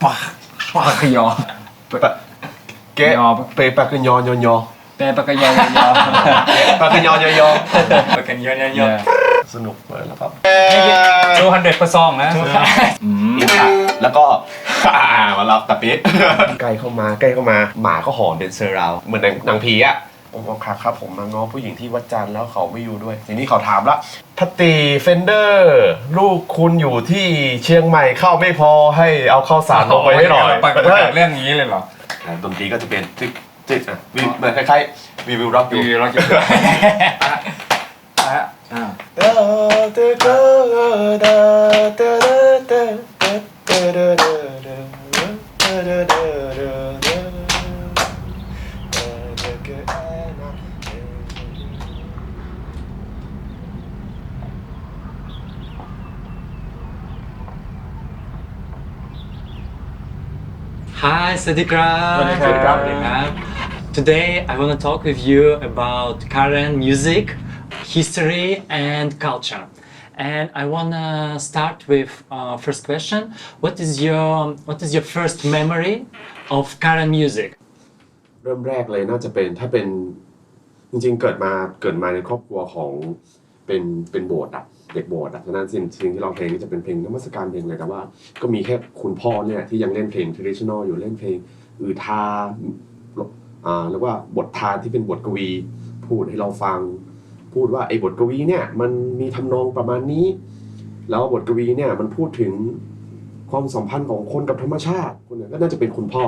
ปากปากยอแกเปปากยอยอยอ แปลปากยอยอ ปากยอยอยอ ปากยอยอ สนุกเลยแล้วครับ 200%นะแล้วก็มารับตะเป๊ะใกล้เข้ามาหมาก็หอนเป็นเซอร์ราวเหมือนหนังผีอะผมบอกครับผมมาง้อผู้หญิงที่วัดจันทร์แล้วเขาไม่อยู่ด้วยทีนี้เขาถามละพัตตีเฟนเดอร์ลูกคุณอยู่ที่เชียงใหม่เข้าไม่พอให้เอาข้าวสารลงไปให้หน่อย ปากเรื่องนี้เลยเหรอดนตรีก็จะเป็นจิกอ่ะเหมือนคล้ายๆวีวิวร็อกอยู่Hi, Sadikra. Today I want to talk with you about Karen music, history, and culture. And I want to start with first question. What is your first memory of Karen music? เริ่มแรกเลยน่าจะเป็นถ้าเป็นจริงๆเกิดมาในครอบครัวของเป็นโบสถ์อะเด็กโบสถ์อะฉะนั้นสิ่งที่เราเพลงนี่จะเป็นเพลงนมัสการเพลงเลยแต่ว่าก็มีแค่คุณพ่อเนี่ยที่ยังเล่นเพลง traditional อยู่เล่นเพลงทาเรียกว่าบททานที่เป็นบทกวีพูดให้เราฟังพูดว่าไอ้บทกวีเนี่ยมันมีทำนองประมาณนี้แล้วบทกวีเนี่ยมันพูดถึงความสัมพันธ์ของคนกับธรรมชาติคนนั้นก็น่าจะเป็นคุณพ่อ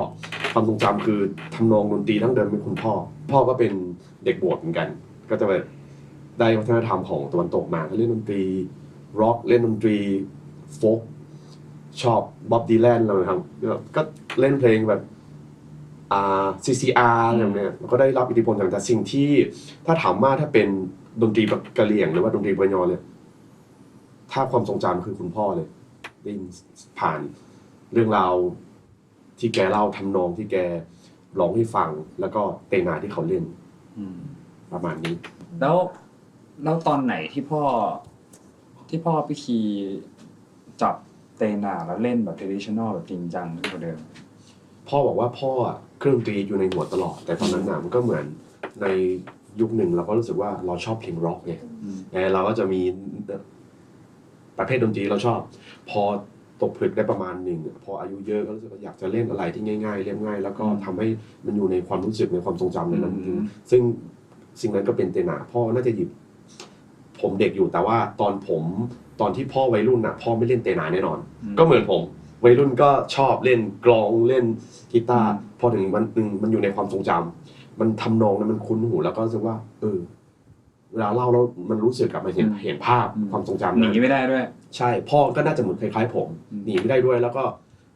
ความทรงจำคือทำนองดนตรีดั้งเดิมเป็นคุณพ่อก็เป็นเด็กโบสถ์เหมือนกันก็จะได้วัฒนธรรมของตะวันตกมาเล่นดนตรีร็อกเล่นดนตรีโฟล์กชอบบ๊อบดีแลนอะไรครับก็เล่นเพลงแบบCCR อะไรแบบนี้ก็ได้รับอิทธิพลจากสิ่งที่ถ้าถามว่าถ้าเป็นดนตรีแบบกะเหรี่ยงหรือว่าดนตรีบวยอเลยถ้าความทรงจำคือคุณพ่อเลยได้ผ่านเรื่องราวที่แกเล่าทำนองที่แกร้องให้ฟังแล้วก็เตนาที่เขาเล่นประมาณนี้แล้วตอนไหนที่พ่อพี่คีจับเตนาแล้วเล่นแบบ traditional แบบจริงจังขึ้นกว่าเดิมพ่อบอกว่าพ่อเครื่องดนตรีอยู่ในหัวตลอดแต่ตอนนั้นน่ะมันก็เหมือนในยุคหนึ่งเราก็รู้สึกว่าเราชอบเพลงร็อกไงเราก็จะมีประเภทดนตรีเราชอบพอตกผลึกได้ประมาณหนึ่งพออายุเยอะก็รู้สึกว่าอยากจะเล่นอะไรที่ง่ายๆเรียบง่ายแล้วก็ทำให้มันอยู่ในความรู้สึกในความทรงจำในนั้นซึ่งสิ่งนั้นก็เป็นเตนาพ่อน่าจะหยิบผมเด็กอยู่แต่ว่าตอนที่พ่อวัยรุ่นน่ะพ่อไม่เล่นเตนาแน่นอนก็เหมือนผมวัยรุ่นก็ชอบเล่นกลองเล่นกีตาร์พอถึงวันนึงมันอยู่ในความทรงจำมันทำนองนั้นมันคุ้นหูแล้วก็รู้สึกว่าเวลาเล่าแล้วมันรู้สึกกลับมาเห็นภาพความทรงจำหนีไม่ได้ด้วยใช่พ่อก็น่าจะเหมือนคล้ายๆผมหนีไม่ได้ด้วยแล้วก็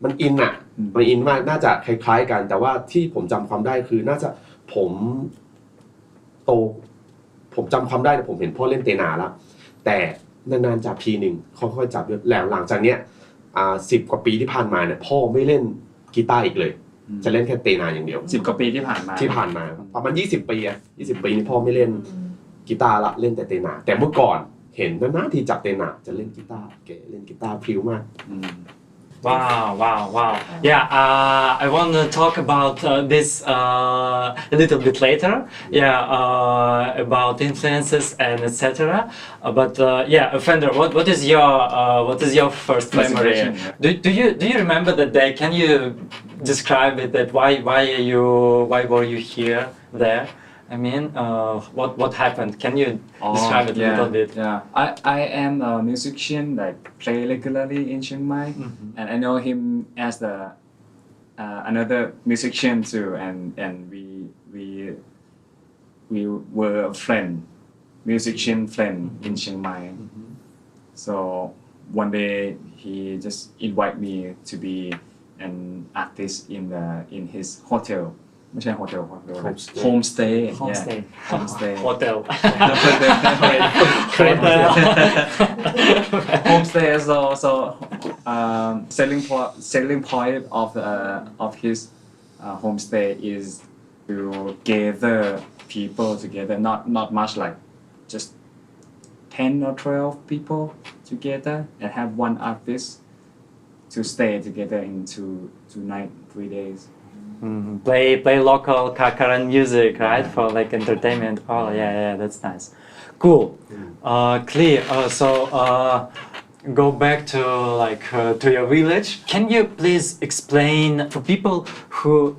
มันอินอ่ะมันอินมากน่าจะคล้ายๆกันแต่ว่าที่ผมจำความได้คือน่าจะผมจำความได้แต่ผมเห็นพ่อเล่นเตนาแล้วแต่นานๆจับทีหนึ่งค่อยๆจับแล้วหลังจากเนี้ย10 กว่าปีที่ผ่านมาเนี่ยพ่อไม่เล่นกีตาร์อีกเลยจะเล่นแค่เตนาอย่างเดียว10 กว่าปีที่ผ่านมาประมาณ20 ปี20 ปีนี่พ่อไม่เล่นกีตาร์ละเล่นแต่เตนาแต่เมื่อก่อนเห็นนานๆทีจับเตนาจะเล่นกีตาร์แกเล่นกีตาร์พริ้วมาก Wow. Yeah, I want to talk about this a little bit later. Yeah, about influences and etc. But yeah, Fender, what is your first memory? Do you remember that day? Can you describe it? That why were you here there? I mean, what happened? Can you describe it a little bit? Yeah, I am a musician, like play regularly in Chiang Mai, and I know him as the another musician too, and we were a musician friend in Chiang Mai. So one day he just invited me to be an artist in his hotel. ไม่ใช่โฮเทลโฮมสเตย์ Hotel. Home stay so selling point of his homestay is to gather people together, not much, like just 10 or 12 people together and have one artist to stay together in two night 3 days. Play local Kakaran music, right? For like entertainment. Oh yeah, that's nice. Cool. Clear. Go back to to your village. Can you please explain for people who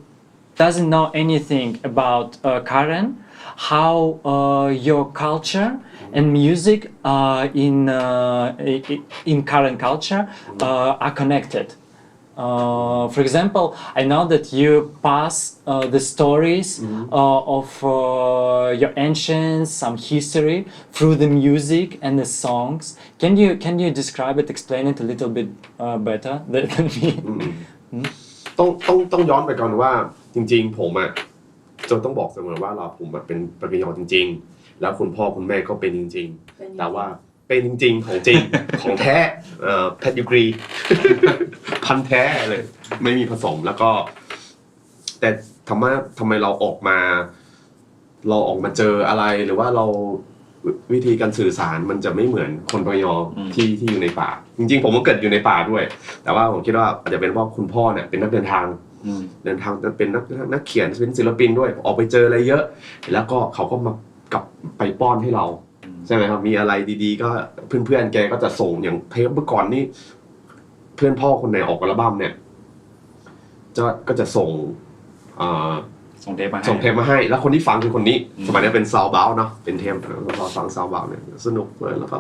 doesn't know anything about Karen, how your culture and music in Karen culture are connected? For example, I know that you pass the stories of your ancients, some history through the music and the songs. Can you describe it, explain it a little bit better than me? ต้องย้อนไปก่อนว่าจริงๆผมอ่ะจะต้องบอกเสมอว่าผมเป็นปากยอจริงๆแล้วคุณพ่อคุณแม่ก็เป็นจริงๆแต่ว่าเป็นจริงๆของจริง ของแท้แพทยูกรี พันแท้เลยไม่มีผสมแล้วก็แต่ทำไมเราออกมาเจออะไรหรือว่าเราวิธีการสื่อสารมันจะไม่เหมือนคนปากยอที่อยู่ในป่าจริงๆผมก็เกิดอยู่ในป่าด้วยแต่ว่าผมคิดว่าอาจจะเป็นเพราะคุณพ่อเนี่ยเป็นนักเดินทางเป็นนักเขียนเป็นศิลปินด้วยออกไปเจออะไรเยอะแล้วก็เขาก็มากลับไปป้อนให้เราใช่ไหมครับมีอะไรดีๆก็เพื่อนๆแกก็จะส่งอย่างเทปเมื่อก่อนนี่เพื่อนพ่อคนไหนออกอัลบั้มเนี่ยก็จะส่งเทปมาให้แล้วคนที่ฟังคือคนนี้สมัยนี้เป็นซาวด์บาวเนาะเป็นเทปเราฟังซาวด์บาวเนี่ยสนุกเลยแล้วก็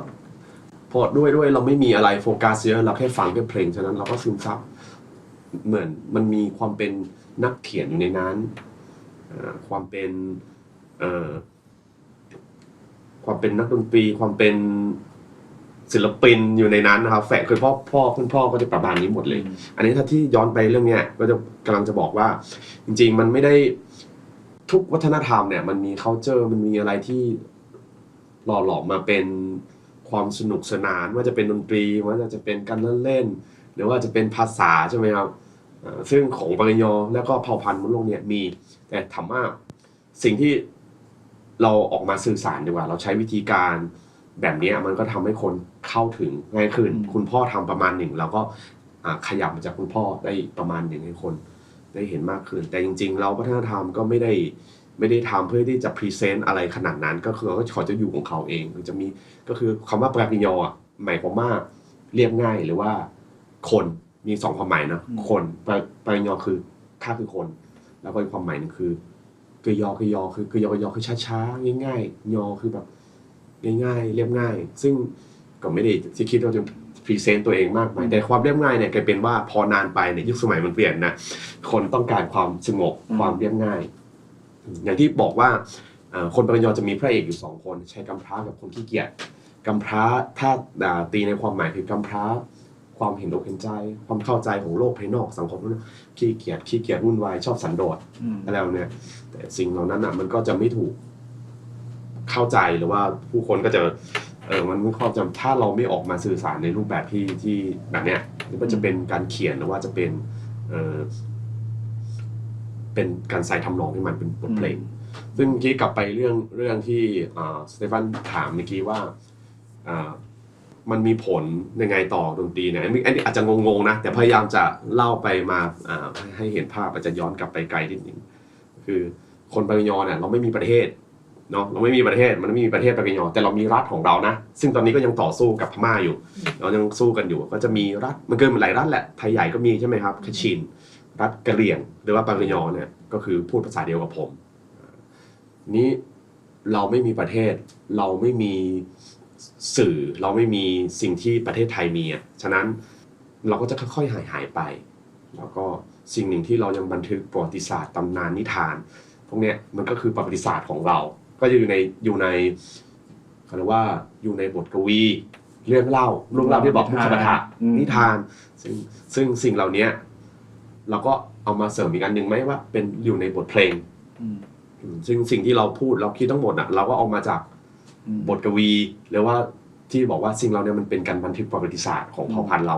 พอด้วยเราไม่มีอะไรโฟกัสเยอะเราแค่ฟังแค่เพลงฉะนั้นเราก็ซึมซับเหมือนมันมีความเป็นนักเขียนอยู่ในนั้นความเป็นนักดนตรีความเป็นศิลปินอยู่ในนั้นนะครับแฝงคือคุณพ่อก็จะประมาณนี้หมดเลยอันนี้ถ้าที่ย้อนไปเรื่องเนี้ยก็จะกำลังจะบอกว่าจริงๆมันไม่ได้ทุกวัฒนธรรมเนี่ยมันมี culture มันมีอะไรที่หล่อหลอมมาเป็นความสนุกสนานว่าจะเป็นดนตรีว่าจะเป็นการเล่นหรือว่าจะเป็นภาษาใช่ไหมครับซึ่งของปากยอแล้วก็เผ่าพันธุ์บนโลกเนี่ยมีแต่ถามว่าสิ่งที่เราออกมาสื่อสารดีกว่าเราใช้วิธีการแบบนี้มันก็ทำให้คนเข้าถึงง่ายขึ้นคุณพ่อทำประมาณหนึ่งเราก็ขยับมาจากคุณพ่อได้ประมาณหนึ่งให้คนได้เห็นมากขึ้นแต่จริงๆเราวัฒนธรรมก็ไม่ได้ทำเพื่อที่จะพรีเซนต์อะไรขนาดนั้นก็คือเขาจะอยู่ของเขาเองจะมีก็คือคำว่าปากยอหมายความว่าเรียบง่ายหรือว่าคนมี2ความหมายนะคนปากยอคือข้าคือคนแล้วก็อีกความหมายนึงคือกยอคือยอคือช้าๆง่ายๆยอคือแบบง่ายๆเรียบง่ายซึ่งก็ไม่ได้ที่คิดว่าจะพรีเซนต์ตัวเองมากมายแต่ความเรียบง่ายเนี่ยกลายเป็นว่าพอนานไปในยุคสมัยมันเปลี่ยนนะคนต้องการความสงบความเรียบง่ายอย่างที่บอกว่าคนปากยอจะมีพระเอกอยู่2คนใช้กำพร้ากับคนขี้เกียจกำพร้าถ้าตีในความหมายคือกำพร้าความเห็นอกเห็นใจความเข้าใจของโลกภายนอกสังคมนั้นขี้เกียจวุ่นวายชอบสันโดษอะไรแบบนี้แต่สิ่งเหล่านั้นมันก็จะไม่ถูกเข้าใจหรือว่าผู้คนก็จะมันไม่เข้าใจถ้าเราไม่ออกมาสื่อสารในรูปแบบที่แบบเนี้ยไม่ว่าจะเป็นการเขียนหรือว่าจะเป็นการใส่ทำนองที่มันเป็นบทเพลงซึ่งเมื่อกี้กลับไปเรื่องที่สเตฟานถามเมื่อกี้ว่ามันมีผลยังไงต่อดนตรีเนี่ยอันนี้อาจจะงงๆนะแต่พยายามจะเล่าไปมาให้เห็นภาพอาจจะย้อนกลับไปไกลนิดนึงคือคนปากยอเนี่ยเราไม่มีประเทศเนาะเราไม่มีประเทศมันไม่มีประเทศปากยอแต่เรามีรัฐของเรานะซึ่งตอนนี้ก็ยังต่อสู้กับพม่าอยู่เรายังสู้กันอยู่ก็จะมีรัฐมันเกินหลายรัฐแหละไทยใหญ่ก็มีใช่ไหมครับคชินรัฐกะเหรี่ยงหรือว่าปากยอเนี่ยก็คือพูดภาษาเดียวกับผมนี้เราไม่มีประเทศเราไม่มีสื่อเราไม่มีสิ่งที่ประเทศไทยมีฉะนั้นเราก็จะค่อยๆหายไปแล้วก็สิ่งหนึ่งที่เรายังบันทึกประวัติศาสตร์ตำนานนิทานพวกนี้มันก็คือประวัติศาสตร์ของเราก็จะอยู่ในเขาเรียกว่าอยู่ในบทกวีเรื่องเล่าที่บอกพุทธประถะนิทานซึ่งสิ่งเหล่านี้เราก็เอามาเสริมอีกอันหนึ่งไหมว่าเป็นอยู่ในบทเพลงซึ่งสิ่งที่เราพูดเราคิดทั้งหมดเราก็เอามาจากบทกวีหรือว่าที่บอกว่าสิ่งเราเนี่ยมันเป็นการบันทึกประวัติศาสตร์ของเผ่าพันธุ์เรา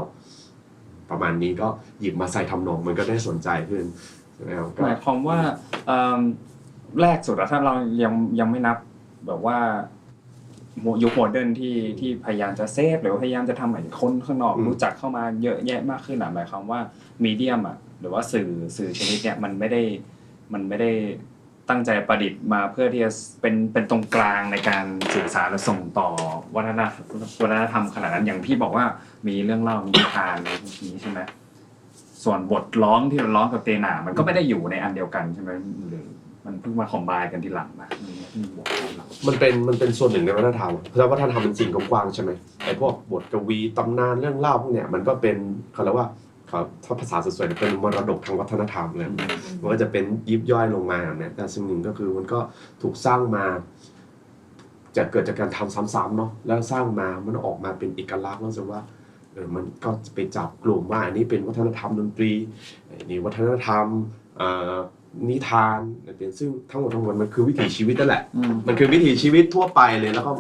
ประมาณนี้ก็หยิบมาใส่ทำนองมันก็ได้สนใจขึ้นหมายความว่าแรกสุดถ้าเรายังไม่นับแบบว่า ยุคโมเดิร์นที่พยายามจะเซฟหรือพยายามจะทำให้คนข้างนอกรู้จักเข้ามาเยอะแยะมากขึ้นหมายความว่ามีเดียมหรือว่าสื่อชนิดเนี้ยมันไม่ได้ตั้งใจประดิษฐ์มาเพื่อที่จะเป็นตรงกลางในการสื่อสารและส่งต่อวัฒนธรรมขนาดนั้นอย่างพี่บอกว่ามีเรื่องเล่ามีนิทานอะไรพวกนี้ใช่ไหมส่วนบทร้องที่เราร้องกับเตน่ามันก็ไม่ได้อยู่ในอันเดียวกันใช่ไหมหรือมันเพิ่งมาคอมไบน์กันทีหลังนะที่บอกทีหลัง มันเป็นส่วนหนึ่งในวัฒนธรรมเพราะวัฒนธรรมเป็นสิ่งกว้างๆใช่ไหมไอ้พวกบทกวีตำนานเรื่องเล่าพวกเนี้ยมันก็เป็นเขาเรียกว่าถ้าภาษาสวยๆเป็นมรดกทางวัฒนธรรมเลยมันก็จะเป็นยิบย่อยลงมาแบบนี้แต่สิ่งหนึ่งก็คือมันก็ถูกสร้างมาจะเกิดจากการทำซ้ำๆเนาะแล้วสร้างมามันออกมาเป็นเอกลักษณ์แล้วรู้สึกว่ามันก็จะไปจับกลุ่มว่าอันนี้เป็นวัฒนธรรมดนตรีนี่วัฒนธรรมนิทานเป็นซึ่งทั้งหมดมันคือวิถีชีวิตนั่นแหละมันคือวิถีชีวิตทั่วไปเลยแล้วก็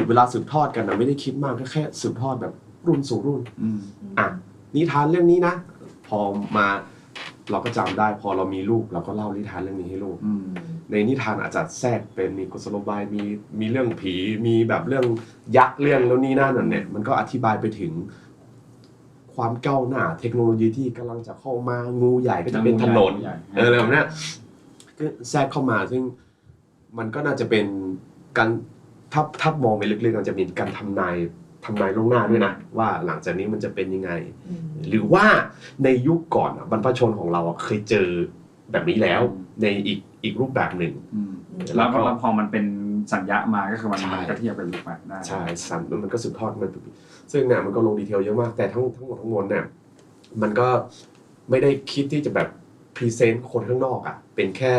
เวลาสืบทอดกันนะไม่ได้คิดมากแค่สืบทอดแบบรุ่นสู่รุ่นนิทานเรื่องนี้นะพอมาเราก็จำได้พอเรามีลูกเราก็เล่านิทานเรื่องนี้ให้ลูกในนิทานอาจจะแทรกเป็นมีกุศโลบายมีเรื่องผีมีแบบเรื่องยักษ์เรื่องแล้วนี่นั่นเนี่ยมันก็อธิบายไปถึงความก้าวหน้าเทคโนโลยีที่กำลังจะเข้ามางูใหญ่ก็จะเป็นถนนอะไรแบบนี้ก็แทรกเข้ามาซึ่งมันก็น่าจะเป็นการถ้ามองไปลึกๆมันจะมีการทำนายล่วงหน้าด้วยนะว่าหลังจากนี้มันจะเป็นยังไงหรือว่าในยุคก่อนบรรพชนของเราเคยเจอแบบนี้แล้วในอีกรูปแบบหนึ่งแล้วพอมันเป็นสัญญามาก็คือมันก็เทียบเป็นรูปแบบได้ใช่มันก็สืบทอดมันซึ่งเนี่ยมันก็ลงดีเทลเยอะมากแต่ทั้งหมดทั้งมวลเนี่ยมันก็ไม่ได้คิดที่จะแบบพรีเซนต์คนข้างนอกเป็นแค่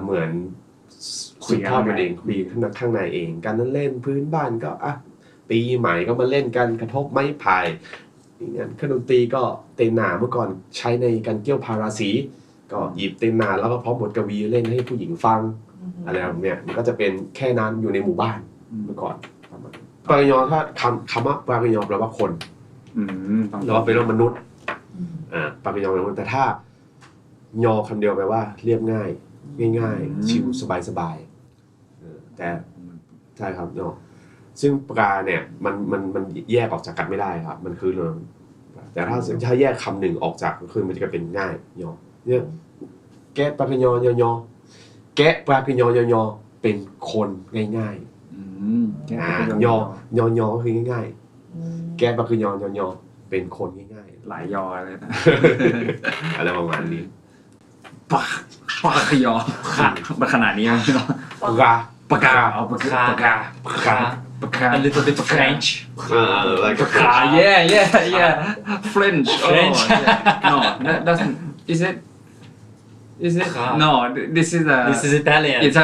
เหมือนสืบทอดมันเองมีข้างในเองการเล่นพื้นบ้านก็ปีใหม่ก็มาเล่นกันกระทบไม้ไผ่เครื่องดนตรีก็เตน่าเมื่อก่อนใช้ในการเกี่ยวพาราสีก็หยิบเตน่าแล้วก็พร้อมบทกวีเล่นให้ผู้หญิงฟังอะไรแบบเนี้ยมันก็จะเป็นแค่นั้นอยู่ในหมู่บ้านเมื่อก่อนปากยอถ้าคำว่าปากยอแปลว่าคนหรือว่าเป็นมนุษย์ปากยอเป็นมนุษย์แต่ถ้ายอคำเดียวแปลว่าเรียบง่ายชิวสบายแต่ใช่ครับยอซึ่งปลาเนี่ยมันแยกออกจากกันไม่ได้ครับมันคือเลยแต่ถ้าแยกคำหนึ่งออกจากก็คือมันจะเป็นง่ายยอเนี่ยแกะปลากระยอยอแกะปลากระยอยอเป็นคนง่ายๆยอคือง่ายๆแกะปลากระยอยอเป็นคนง่ายๆหลายยอเลยนะอะไรประมาณนี้ปากยอมันขนาดนี้มั้ยเนาะปากาเอาปากาA little bit French. Like yeah. French. No, that's is it? No, this is Italian. This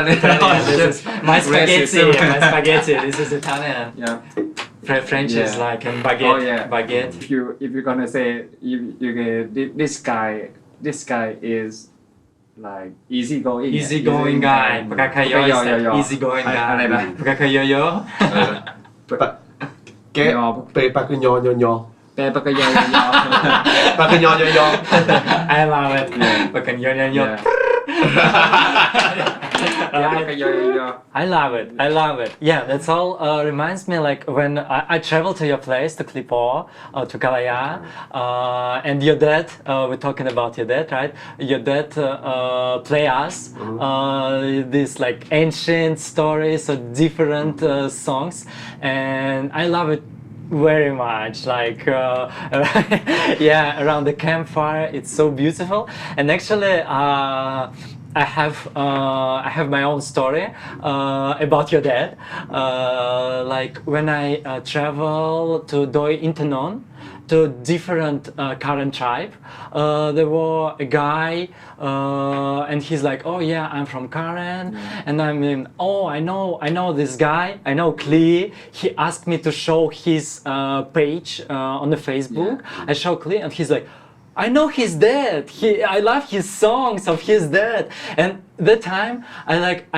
is my spaghetti. This is Italian. Yeah. French is like baguette. Oh yeah. Baguette. If you're gonna say this guy is like easygoing guy. Pagkakayo is like easygoing guy. อะไรนะ Pagkakayo. แกะเปปากยอยอแปลปากยอปากยอยอ I love it. Pagkakayo. I love it. Yeah, that's all reminds me like when I traveled to your place, to Klipo, to Kalaya, and your dad, we're talking about your dad, right? Your dad play us these like ancient stories or different songs, and I love it very much. Like around the campfire, it's so beautiful. And actually I have my own story about your dad. Like when I travel to Doi Intanon, to different Karen tribe, there was a guy and he's like, oh yeah, I'm from Karen, and I mean, oh I know this guy, I know Klee. He asked me to show his page on the Facebook. I show Klee and he's like, I know his dad. I love his songs of his dad. And that time,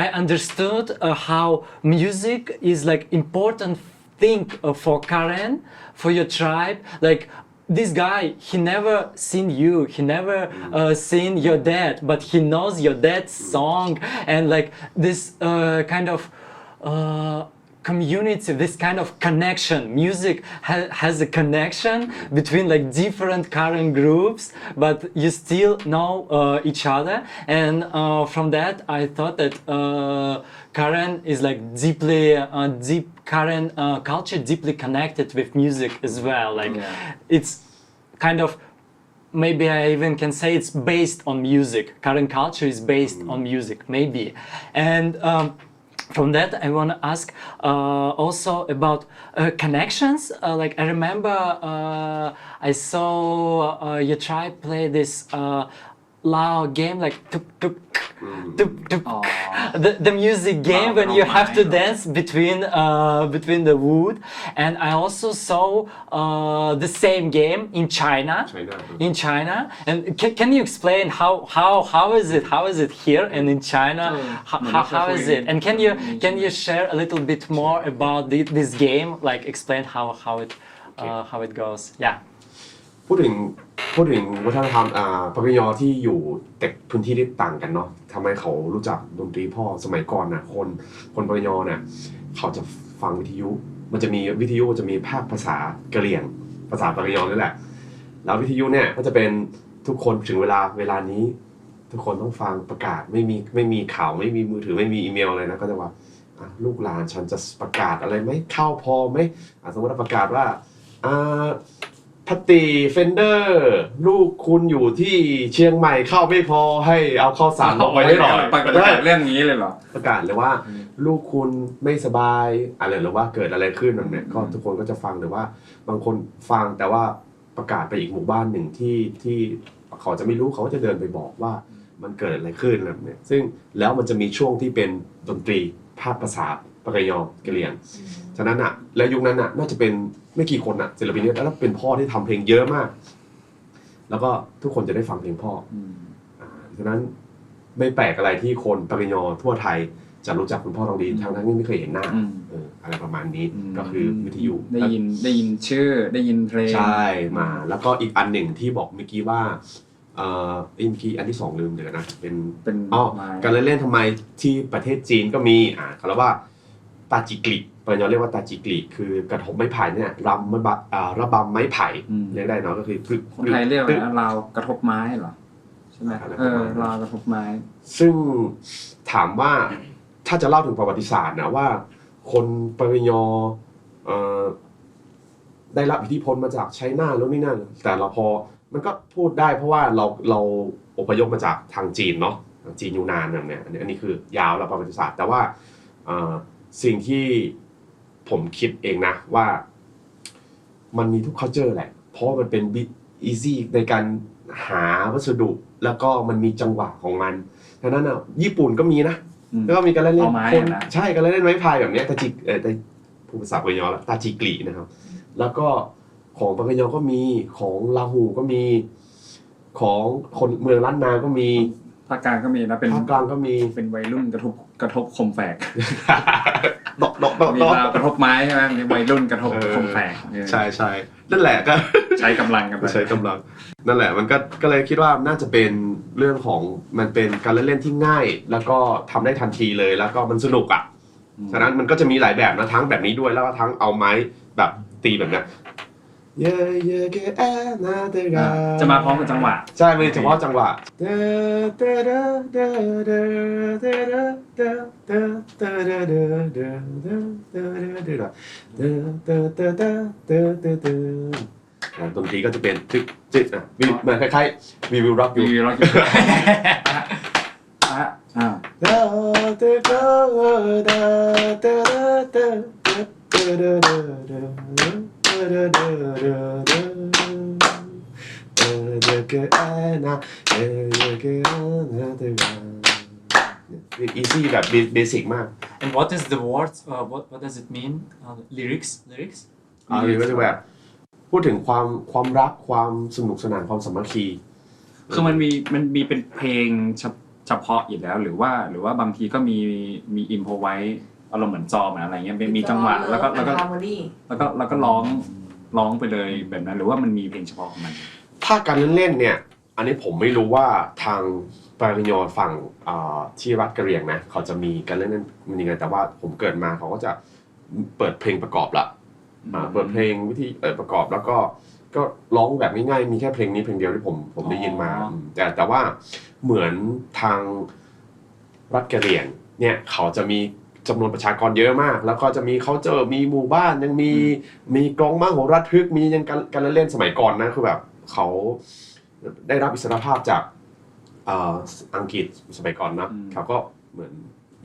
I understood how music is like important thing for Karen, for your tribe. Like this guy, he never seen you. He never seen your dad, but he knows your dad's song and like this kind of community, this kind of connection. Music has a connection between like different current groups, but you still know each other. And from that, I thought that Karen is like deeply deep Karen culture deeply connected with music as well. Like it's kind of, maybe I even can say it's based on music. Karen culture is based on music, maybe. And from that, I want to ask also about connections. Like I remember I saw you try play this Lao game, like the music game when you have to dance between the wood. And I also saw the same game in China. In China, and can you explain how is it here and in China? How is it? And can you share a little bit more about this game? Like explain how it goes. Yeah. พูดถึงวัฒนธรรมปากยอที่อยู่แต่พื้นที่ที่ต่างกันเนาะทำให้เขารู้จักดนตรีพ่อสมัยก่อนนะคนปากยอเนี่ยเขาจะฟังวิทยุมันจะมีวิทยุจะมีภาษากะเหรี่ยงภาษาปากยอนี่แหละแล้ววิทยุเนี่ยก็จะเป็นทุกคนถึงเวลานี้ทุกคนต้องฟังประกาศไม่มีข่าวไม่มีมือถือไม่มีอีเมลอะไรนะก็จะว่าลูกหลานฉันจะประกาศอะไรไหมเข้าพอไหมสมมติประกาศว่าพัตตีเฟนเดอร์ลูกคุณอยู่ที่เชียงใหม่เข้าไม่พอให้เอาข้าวสารลงไปให้หน่อยประกาศเรื่องนี้เลยเหรอประกาศเลยว่าลูกคุณไม่สบายอะไรหรือว่าเกิดอะไรขึ้นแบบนี้ก็ทุกคนก็จะฟังหรือว่าบางคนฟังแต่ว่าประกาศไปอีกหมู่บ้านหนึ่งที่เขาจะไม่รู้เขาจะเดินไปบอกว่ามันเกิดอะไรขึ้นแบบนี้ซึ่งแล้วมันจะมีช่วงที่เป็นดนตรีภาษาปากยอกะเหรี่ยงฉะนั้นอ่ะแล้วยุคนั้นอ่ะน่าจะเป็นไม่กี่คนอ่ะศิลปินเนี่ยแล้วเป็นพ่อที่ทำเพลงเยอะมากแล้วก็ทุกคนจะได้ฟังเพลงพ่อฉะนั้นไม่แปลกอะไรที่คนปากยอทั่วไทยจะรู้จักคุณพ่อทองดีทั้งที่ไม่เคยเห็นหน้าอะไรประมาณนี้ก็คือวิทยุได้ยินชื่อได้ยินเพลงใช่มาแล้วก็อีกอันหนึ่งที่บอกเมื่อกี้ว่าเมื่อกี้อันที่2ลืมเดี๋ยวนะเป็นการเล่นทำไมที่ประเทศจีนก็มีเขาเรียกว่าตาจิกลิปากยอเรียกว่าตาจิกลิคือกระทบไม้ไผ่เนี่ยระบำไม้ไผ่เรียกได้เนาะก็คือคนไทยเรียกว่าลาวกระทบไม้เหรอใช่ไหมลาวกระทบไม้ซึ่งถามว่าถ้าจะเล่าถึงประวัติศาสตร์นะว่าคนปากยอได้รับอิทธิพลมาจากไชน่าแล้วนี่นั่นแต่เราพอมันก็พูดได้เพราะว่าเราอพยพมาจากทางจีนเนาะจีนยูนานเนี่ยอันนี้คือยาวแล้วประวัติศาสตร์แต่ว่าสิ่งที่ผมคิดเองนะว่ามันมีทุก culture แหละเพราะมันเป็น easy ในการหาวัสดุแล้วก็มันมีจังหวะของมันดังนั้นอ่ะญี่ปุ่นก็มีนะแล้วก็มีการเล่นคนใช่การเล่นไม้พายแบบนี้ตาจิผู้ภาษาปากยอแล้วตาจิกลีนะครับแล้วก็ของปากยอก็มีของลาหูก็มีของคนเมืองล้านนาก็มีภาคกลางก็มีนะเป็นภาคกลางก็มีเป็นวัยรุ่นกระทบคมแฝกมีลาวกระทบไม้ใช่ไหมมีวัยรุ่นกระทบคมแฝกใช่นั่นแหละก็ใช้กำลังกันใช้กำลังนั่นแหละมันก็เลยคิดว่าน่าจะเป็นเรื่องของมันเป็นการเล่นที่ง่ายแล้วก็ทำได้ทันทีเลยแล้วก็มันสนุกอ่ะฉะนั้นมันก็จะมีหลายแบบนะทั้งแบบนี้ด้วยแล้วก็ทั้งเอาไม้แบบตีแบบเนี้ยจะมาพร้อมกับจังหวะใช่มีเฉพาะจังหวะดนตรีก็จะเป็นจึ๊กเหมือนคล้ายๆWe Will Rock You easy แบบ basic มาก And what is the words what does it mean lyrics หรือว่าจะแบบพูดถึงความรักความสนุกสนานความสามัคคีคือมันมีเป็นเพลงเฉพาะอยู่แล้วหรือว่าบางทีก็มีอิมโพไว้อารมณ์เหมือนจอเหมือนอะไรเงี้ยมีจังหวะแล้วก็ร้องไปเลยแบบนั้นหรือว่ามันมีเพลงเฉพาะของมันถ้าการเล่นเนี่ย อันนี้ผมไม่รู้ว่าทางปาริญญาฝั่งที่รัฐกะเหรี่ยงนะเขาจะมีการเล่นนั้นมันยังไงแต่ว่าผมเกิดมาเขาก็จะเปิดเพลงประกอบละเปิดเพลงวิธีประกอบแล้วก็ร้องแบบง่ายๆมีแค่เพลงนี้เพลงเดียวที่ผมได้ยินมาแต่ว่าเหมือนทางรัฐกะเหรี่ยงเนี่ยเขาจะมีจำนวนประชากรเยอะมากแล้วก็จะมีเขามีหมู่บ้านยังมีกลองม้าโหระทึกมียังการเล่นสมัยก่อนนะคือแบบเขาได้รับอิสรภาพจากอังกฤษสมัยก่อนนะเขาก็เหมือน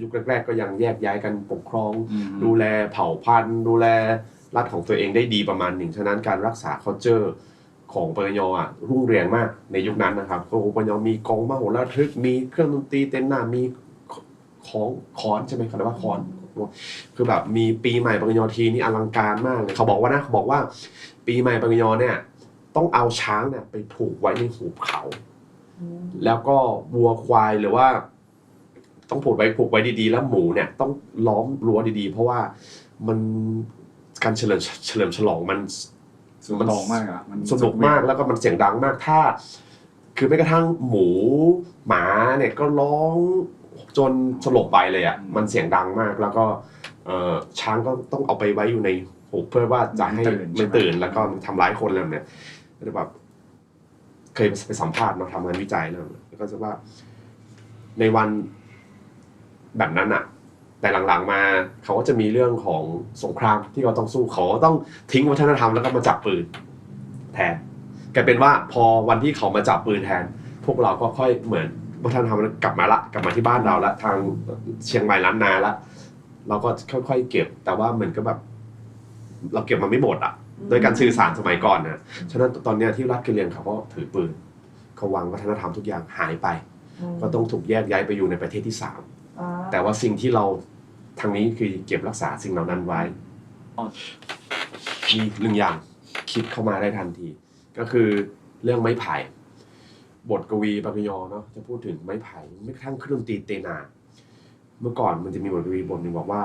ยุคแรกๆก็ยังแยกย้ายกันปกครองดูแลเผ่าพันธุ์ดูแลรัฐของตัวเองได้ดีประมาณหนึ่งฉะนั้นการรักษา culture ของปาญญารุ่งเรืองมากในยุคนั้นนะครับของปาญญามีกลองมโหระทึกมีเครื่องดนตรีเต้นหน้ามีของค้อนใช่ไหมเขาเรียกว่าค้อนคือแบบมีปีใหม่ปาญญาทีนี่อลังการมากเลยเขาบอกว่าปีใหม่ปาญญาเนี่ยต้องเอาช้างเนี่ยไปผูกไว้ในหุบเขาแล้วก็วัวควายหรือว่าต้องผูกไว้ดีๆแล้วหมูเนี่ยต้องล้อมรั้วดีๆเพราะว่ามันการเฉลิมฉลองมันสนุกมากอ่ะมันสนุกมากแล้วก็มันเสียงดังมากถ้าคือแม้กระทั่งหมูหมาเนี่ยก็ร้องจนสลบไปเลยอ่ะมันเสียงดังมากแล้วก็ช้างก็ต้องเอาไปไว้อยู่ในหุบเพื่อว่าจะให้มันตื่นแล้วก็ทำร้ายคนแล้วเนี่ยแบบเคยไปสัมภาษณ์ทำงานวิจัยแล้วก็จะว่าในวันแบบนั้นอ่ะแต่หลังๆมาเขาก็จะมีเรื่องของสงครามที่เขาต้องสู้เขาต้องทิ้งวัฒนธรรมแล้วก็มาจับปืนแทนกลายเป็นว่าพอวันที่เขามาจับปืนแทนพวกเราก็ค่อยเหมือนวัฒนธรรมกลับมาที่บ้านเราละทางเชียงใหม่ล้านนาละเราก็ค่อยๆเก็บแต่ว่าเหมือนก็แบบเราเก็บมาไม่หมดอ่ะโดยการสื่อสารสมัยก่อนนะฉะนั้นตอนนี้ที่รัฐกะเหรี่ยงเขาก็ถือปืนเขาวางวัฒนธรรมทุกอย่างหายไปก็ต้องถูกแยกย้ายไปอยู่ในประเทศที่3แต่ว่าสิ่งที่เราทางนี้คือเก็บรักษาสิ่งเหล่านั้นไว้มีหนึ่งอย่างคิดเข้ามาได้ทันทีก็คือเรื่องไม้ไผ่บทกวีปาญญาเนาะจะพูดถึงไม้ไผ่ไม่กระทั่งเครื่องดนตรีเตนาเมื่อก่อนมันจะมีบทกวีบทหนึ่งบอกว่า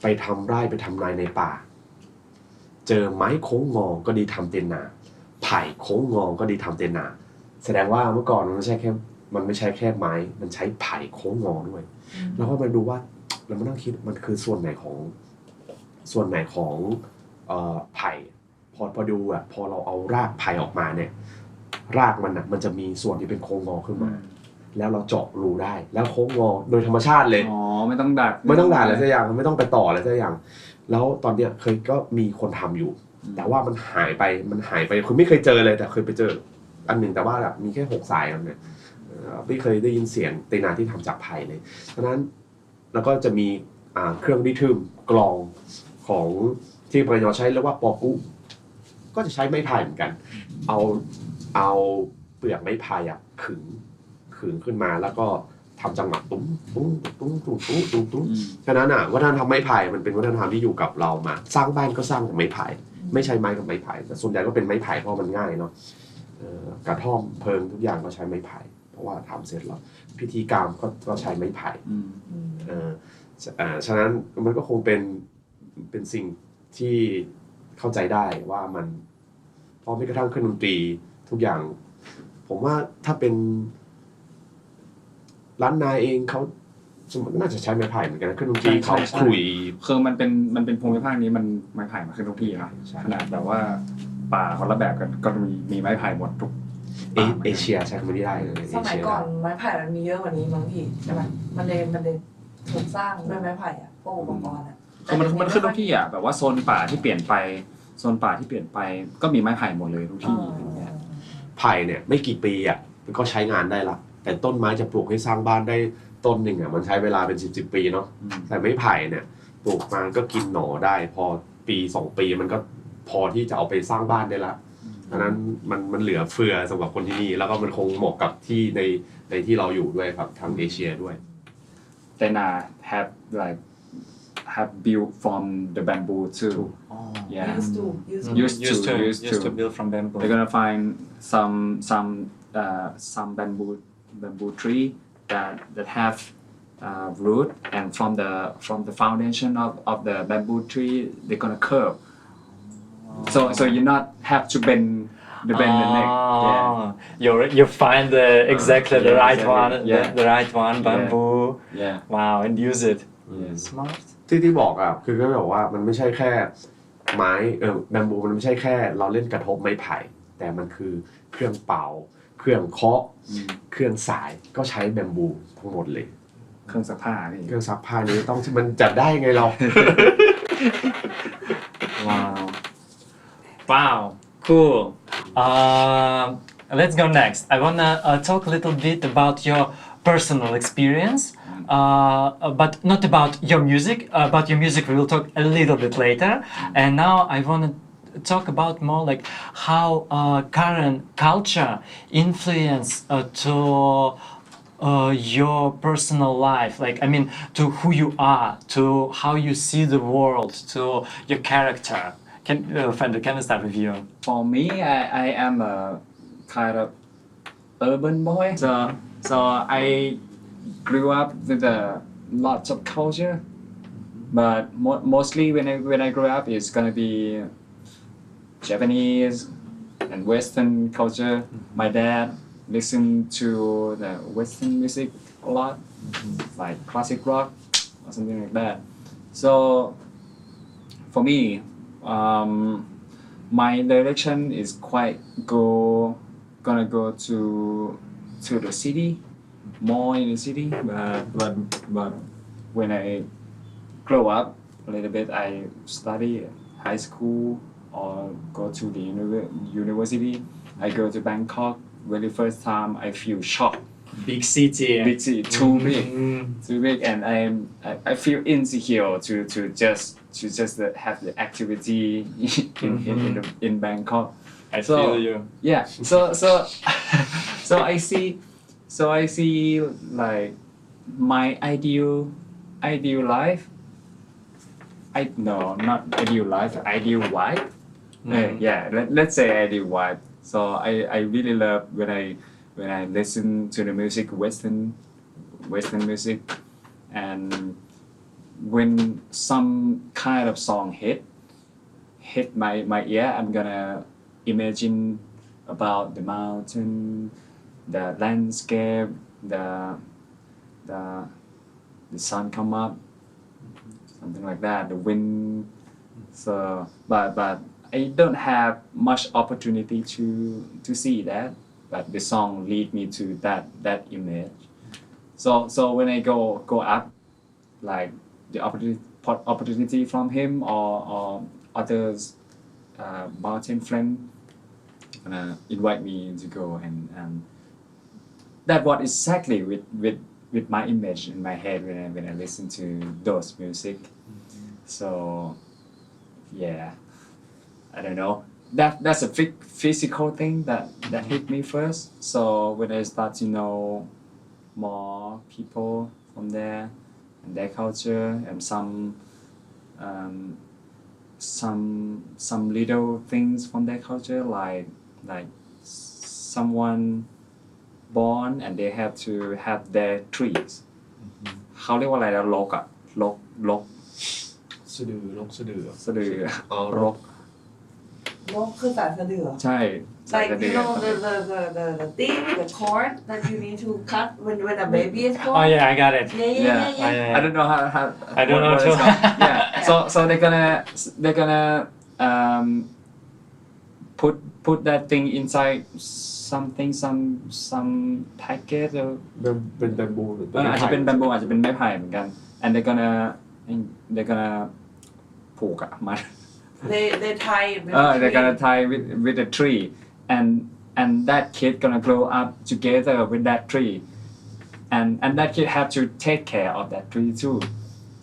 ไปทำไร่ไปทำนายในป่าเจอไม้โค้งงอก็ดีทำเตนาไผ่โค้งงอก็ดีทำเตนาแสดงว่าเมื่อก่อนมันไม่ใช่แค่ไม้มันใช้ไผ่โค้งงอด้วยแล้วก็มาดูว่าเราไม่ต้องคิดมันคือส่วนไหนของไผ่พอดูอ่ะพอเราเอารากไผ่ออกมาเนี่ยรากมันจะมีส่วนที่เป็นโค้งงอขึ้นมาแล้วเราเจาะรูได้แล้วโค้งงอโดยธรรมชาติเลยไม่ต้องดัดอะไรสักอย่างไม่ต้องไปต่ออะไรสักอย่างแล้วตอนเนี้ยก็มีคนทำอยู่แต่ว่ามันหายไปคือไม่เคยเจอเลยแต่เคยไปเจออันหนึ่งแต่ว่าแบบมีแค่6 สายเนี่ยไม่เคยได้ยินเสียงเตนาที่ทำจากไผ่เลยฉะนั้นแล้วก็จะมีเครื่องดิทึมกลองของที่ปาญญาใช้เรียกว่าปอกุก็จะใช้ไม้ไผ่เหมือนกันเอาเปลือกไม้ไผ่ขึงขึ้นมาแล้วก็ทำจังหวะตุ้งตุ้งตุ้งตุ้งตุ้งตุ้งตุ้งฉะนั้นวัฒนธรรมไม้ไผ่มันเป็นวัฒนธรรมที่อยู่กับเรามาสร้างบ้านก็สร้างกับไม้ไผ่ไม่ใช่ไม้กับไม้ไผ่แต่ส่วนใหญ่ก็เป็นไม้ไผ่เพราะมันง่ายเนาะกระท่อมเพลิงทุกอย่างก็ใช้ไม้ไผ่เพราะว่าทำเสร็จแล้วพิธีกรรมก็ใช้ไม้ไผ่ฉะนั้นมันก็คงเป็นสิ่งที่เข้าใจได้ว่ามันพอแม้กระทั่งเครื่องดนตรีทุกอย่างผมว่าถ้าเป็นล้านนาเองเขาน่าจะใช้ไม้ไผ่เหมือนกันเครื่องดนตรีเขาขลุ่ยคือมันเป็นภูมิภาคนี้มันไม้ไผ่มาขึ้นทุกที่นะขนาดแบบว่าป่าคนละแบบกันก็มีไม้ไผ่หมดทุกเอเชียใช้คำนี้ได้เลยสมัยก่อนไม้ไผ่มันมีเยอะกว่านี้มั้งพี่ใช่ไหมมันเลยถูกสร้างด้วยไม้ไผ่พวกอุปกรณ์คือมันขึ้นทุกที่แบบว่าโซนป่าที่เปลี่ยนไปก็มีไม้ไผ่หมดเลยทุกที่อย่างเงี้ยไผ่เนี่ยไม่กี่ปีมันก็ใช้งานได้ละแต่ต้นไม้จะปลูกให้สร้างบ้านได้ต้นหนึ่งมันใช้เวลาเป็น10 ปีเนาะแต่ไม้ไผ่เนี่ยปลูกมาก็กินหน่อได้พอปี2 ปีมันก็พอที่จะเอาไปสร้างบ้านได้ละดังนั้นมันเหลือเฟือสำหรับคนที่นี่แล้วก็มันคงเหมาะกับที่ในที่เราอยู่ด้วยครับทางเอเชียด้วยแต่นา have built from the bamboo too. Yeah. Used to build from bamboo. They're gonna find some bamboo tree that have root, and from the foundation of the bamboo tree they're gonna curve. So you not have to bend the bend the neck. Yeah. Oh, you find exactly the yeah, right exactly. one, Yeah. the right one, bamboo. Yeah. Wow, and use it. Yeah. Smart. ที่บอกอ่ะคือก็บอกว่ามันไม่ใช่แค่ไม้แบมบูมันไม่ใช่แค่เราเล่นกระทบไม้ไผ่แต่มันคือเครื่องเป่า เครื่องเคาะเครื่องสายก็ใช้แบมบูทั้งหมดเลย เครื่องซักผ้าพี่ เครื่องซักผ้านี้ต้องมันจัดได้ไงเรา Wow. Wow, cool. Let's go next. I wanna talk a little bit about your personal experience, but not about your music. About your music, we will talk a little bit later. And now I wanna talk about more like how current culture influence to your personal life, like I mean to who you are, to how you see the world, to your character. Fender, can I start with you? For me, I am a kind of urban boy. So I grew up with lots of culture, but mostly when I grew up, it's gonna be Japanese and Western culture. My dad listened to the Western music a lot, like classic rock or something like that. So for me, my direction is quite gonna go to the city, more in the city. But when I grow up a little bit, I study high school or go to the university. I go to Bangkok. Very first time, I feel shocked. Big city. Big city, too big, and I feel insecure to just have the activity in Bangkok. I So- feel you. Yeah. So I see like my ideal life. Not ideal life. Ideal wife. Yeah. Let's say ideal wife. So I really love when I listen to the music, Western music, and when some kind of song hit my ear, I'm gonna imagine about the mountain, the landscape, the sun come up, something like that, the wind. So but I don't have much opportunity to see that, but the song lead me to that image. So when I go up, like the opportunity from him or others, mountain friend, invite me to go and that what exactly with my image in my head when I listen to those music. So yeah, I don't know. That's a physical thing that hit me first. So when I start to know more people from there and their culture and some little things from their culture, like someone born and they have to have their trees. เขาเรียกว่าอะไรนะลก สะดือลกสะดือ สะดือ อ๋อ รก นกคือสายสะดือ ใช่สาย Like สะดื you อ know the thing, the cord that you need to cut when a baby is born. Oh yeah, I got it. Yeah. I don't know how I don't know what too. it's called. Yeah. So they're gonna put that thing inside something some packet or เป็นแบมบูหรือ อาจจะเป็นแบมบูอาจจะเป็นไม้ไผ่เหมือนกัน and they're gonna ผูกอะมัน They tie it with they're gonna tie with a tree and that kid gonna grow up together with that tree and that kid have to take care of that tree too.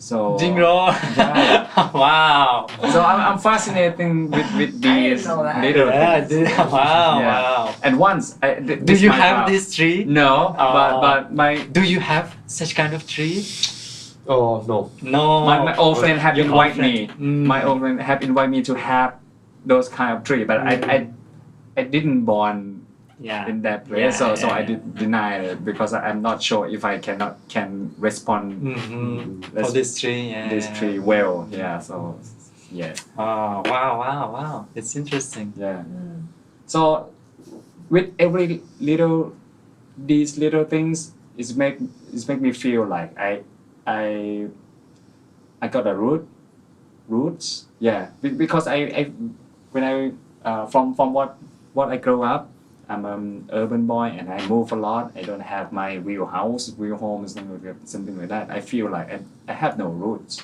So Jingle. Wow. So I'm fascinating with these know that. little Yeah, things. wow, Yeah. wow. And once Do you my have house. this tree? No, Oh. but my Do you have such kind of tree? โอ้ no No. my old friend have Your invite old me. friend. My old friend have invite me to have those kind of tree, but I didn't born Yeah. in that place, Yeah, so I yeah. did deny it because I'm not sure if I can respond Mm-hmm. Let's- For this tree, yeah. this tree well. Yeah, so yeah, Oh, wow. It's interesting. yeah. So with every these little things make me feel like I got a roots. Yeah, because I when I from what I grew up, I'm an urban boy and I move a lot. I don't have my real house, real home, something like that. I feel like I have no roots.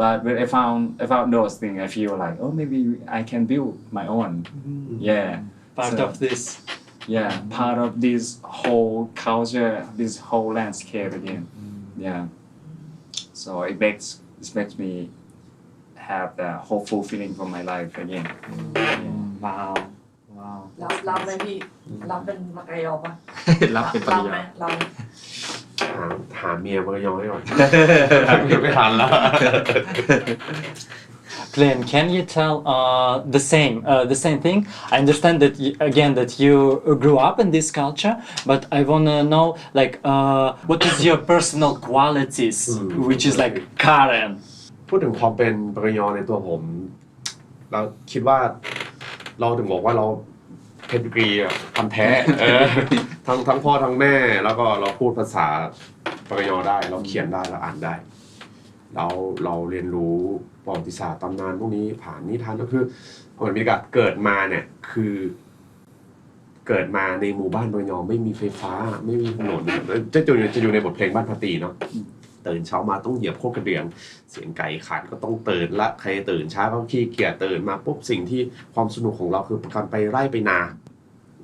But when I found those things, I feel like, oh, maybe I can build my own. Yeah. Part So, of this. yeah, part of this whole culture, this whole landscape again. Yeah. So it makes me have the hopeful feeling for my life again. Wow. Wow. รับไหมพี่รับเป็นมากายอปะ รับเป็นปริ รับ ญ ไหม ญา รับ หาเมียมันก็ยอมให้ก่อน ไม่ทันแล้ว Glenn, can you tell the same thing? I understand that that you grew up in this culture, but I wanna know like what is your personal qualities, which is like Karen. พูดถึงความเป็นปริญญาในตัวผม เราคิดว่าเราถึงบอกว่าเราเพดิกรีพันธุ์แท้ทั้งพ่อทั้งแม่แล้วก็เราพูดภาษาปริญญาได้เราเขียนได้เราอ่านได้เราเรียนรู้ประวัติศาสตร์ตำนานพวกนี้ผ่านนิทานก็คือเหมือนมีการเกิดมาเนี่ยคือเกิดมาในหมู่บ้านปริญญาไม่มีไฟฟ้าไม่มีถนนจะอยู่ในบทเพลงบ้านพตีเนาะตื่นเช้ามาต้องเหยียบโคกระเดื่องเสียงไก่ขันก็ต้องตื่นละใครตื่นช้าก็ขี้เกียจตื่นมาปุ๊บสิ่งที่ความสนุกของเราคือการไปไร่ไปนา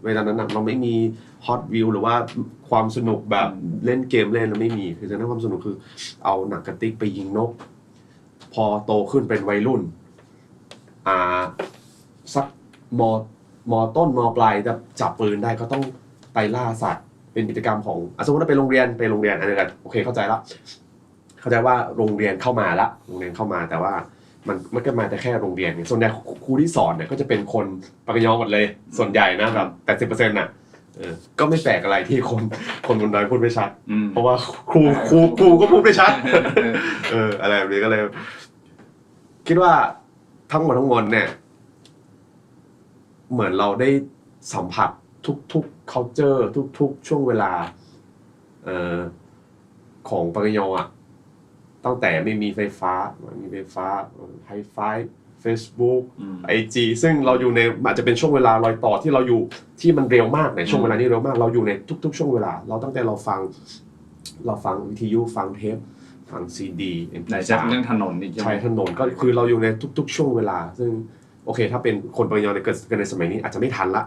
เวลานั้นเราไม่มีฮอตวิวหรือว่าความสนุกแบบเล่นเกมเล่นเราไม่มีคือฉะนั้นความสนุกคือเอาหนังกระติกไปยิงนกพอโตขึ้นเป็นวัยรุ่นสักมต้นมปลายจะจับปืนได้ก็ต้องไปล่าสัตว์เป็นกิจกรรมของสมมติว่าไปโรงเรียนอันนี้กันโอเคเข้าใจแล้วเข้าใจว่าโรงเรียนเข้ามาแต่ว่ามันก็มาแต่แค่โรงเรียนส่วนใหญ่ครูที่สอนเนี่ยก็จะเป็นคนปริญญาหมดเลยส่วนใหญ่นะแบบ80%น่ะก็ไม่แปลกอะไรที่คนบนดอยพูดไม่ชัดเพราะว่าครูก็พูดไม่ชัดอะไรแบบนี้ก็เลยคิดว่าทั้งหมดเนี่ยเหมือนเราได้สัมผัสทุก culture ทุกช่วงเวลาของปริญญาตั้งแต่ไม่มีไฟฟ้าไฮไฟ Facebook IG ซึ่งเราอยู่ในอาจจะเป็นช่วงเวลารอยต่อที่เราอยู่ที่มันเร็วมากในช่วงเวลานี้เร็วมากเราอยู่ในทุกช่วงเวลาเราตั้งแต่เราฟังวิทยุฟังเทปฟังซีดี ไหนจะเรื่องถนนอีกใช่ถนนก็คือเราอยู่ในทุกช่วงเวลาซึ่งโอเคถ้าเป็นคนปริญญาเกิดในสมัยนี้อาจจะไม่ทันละ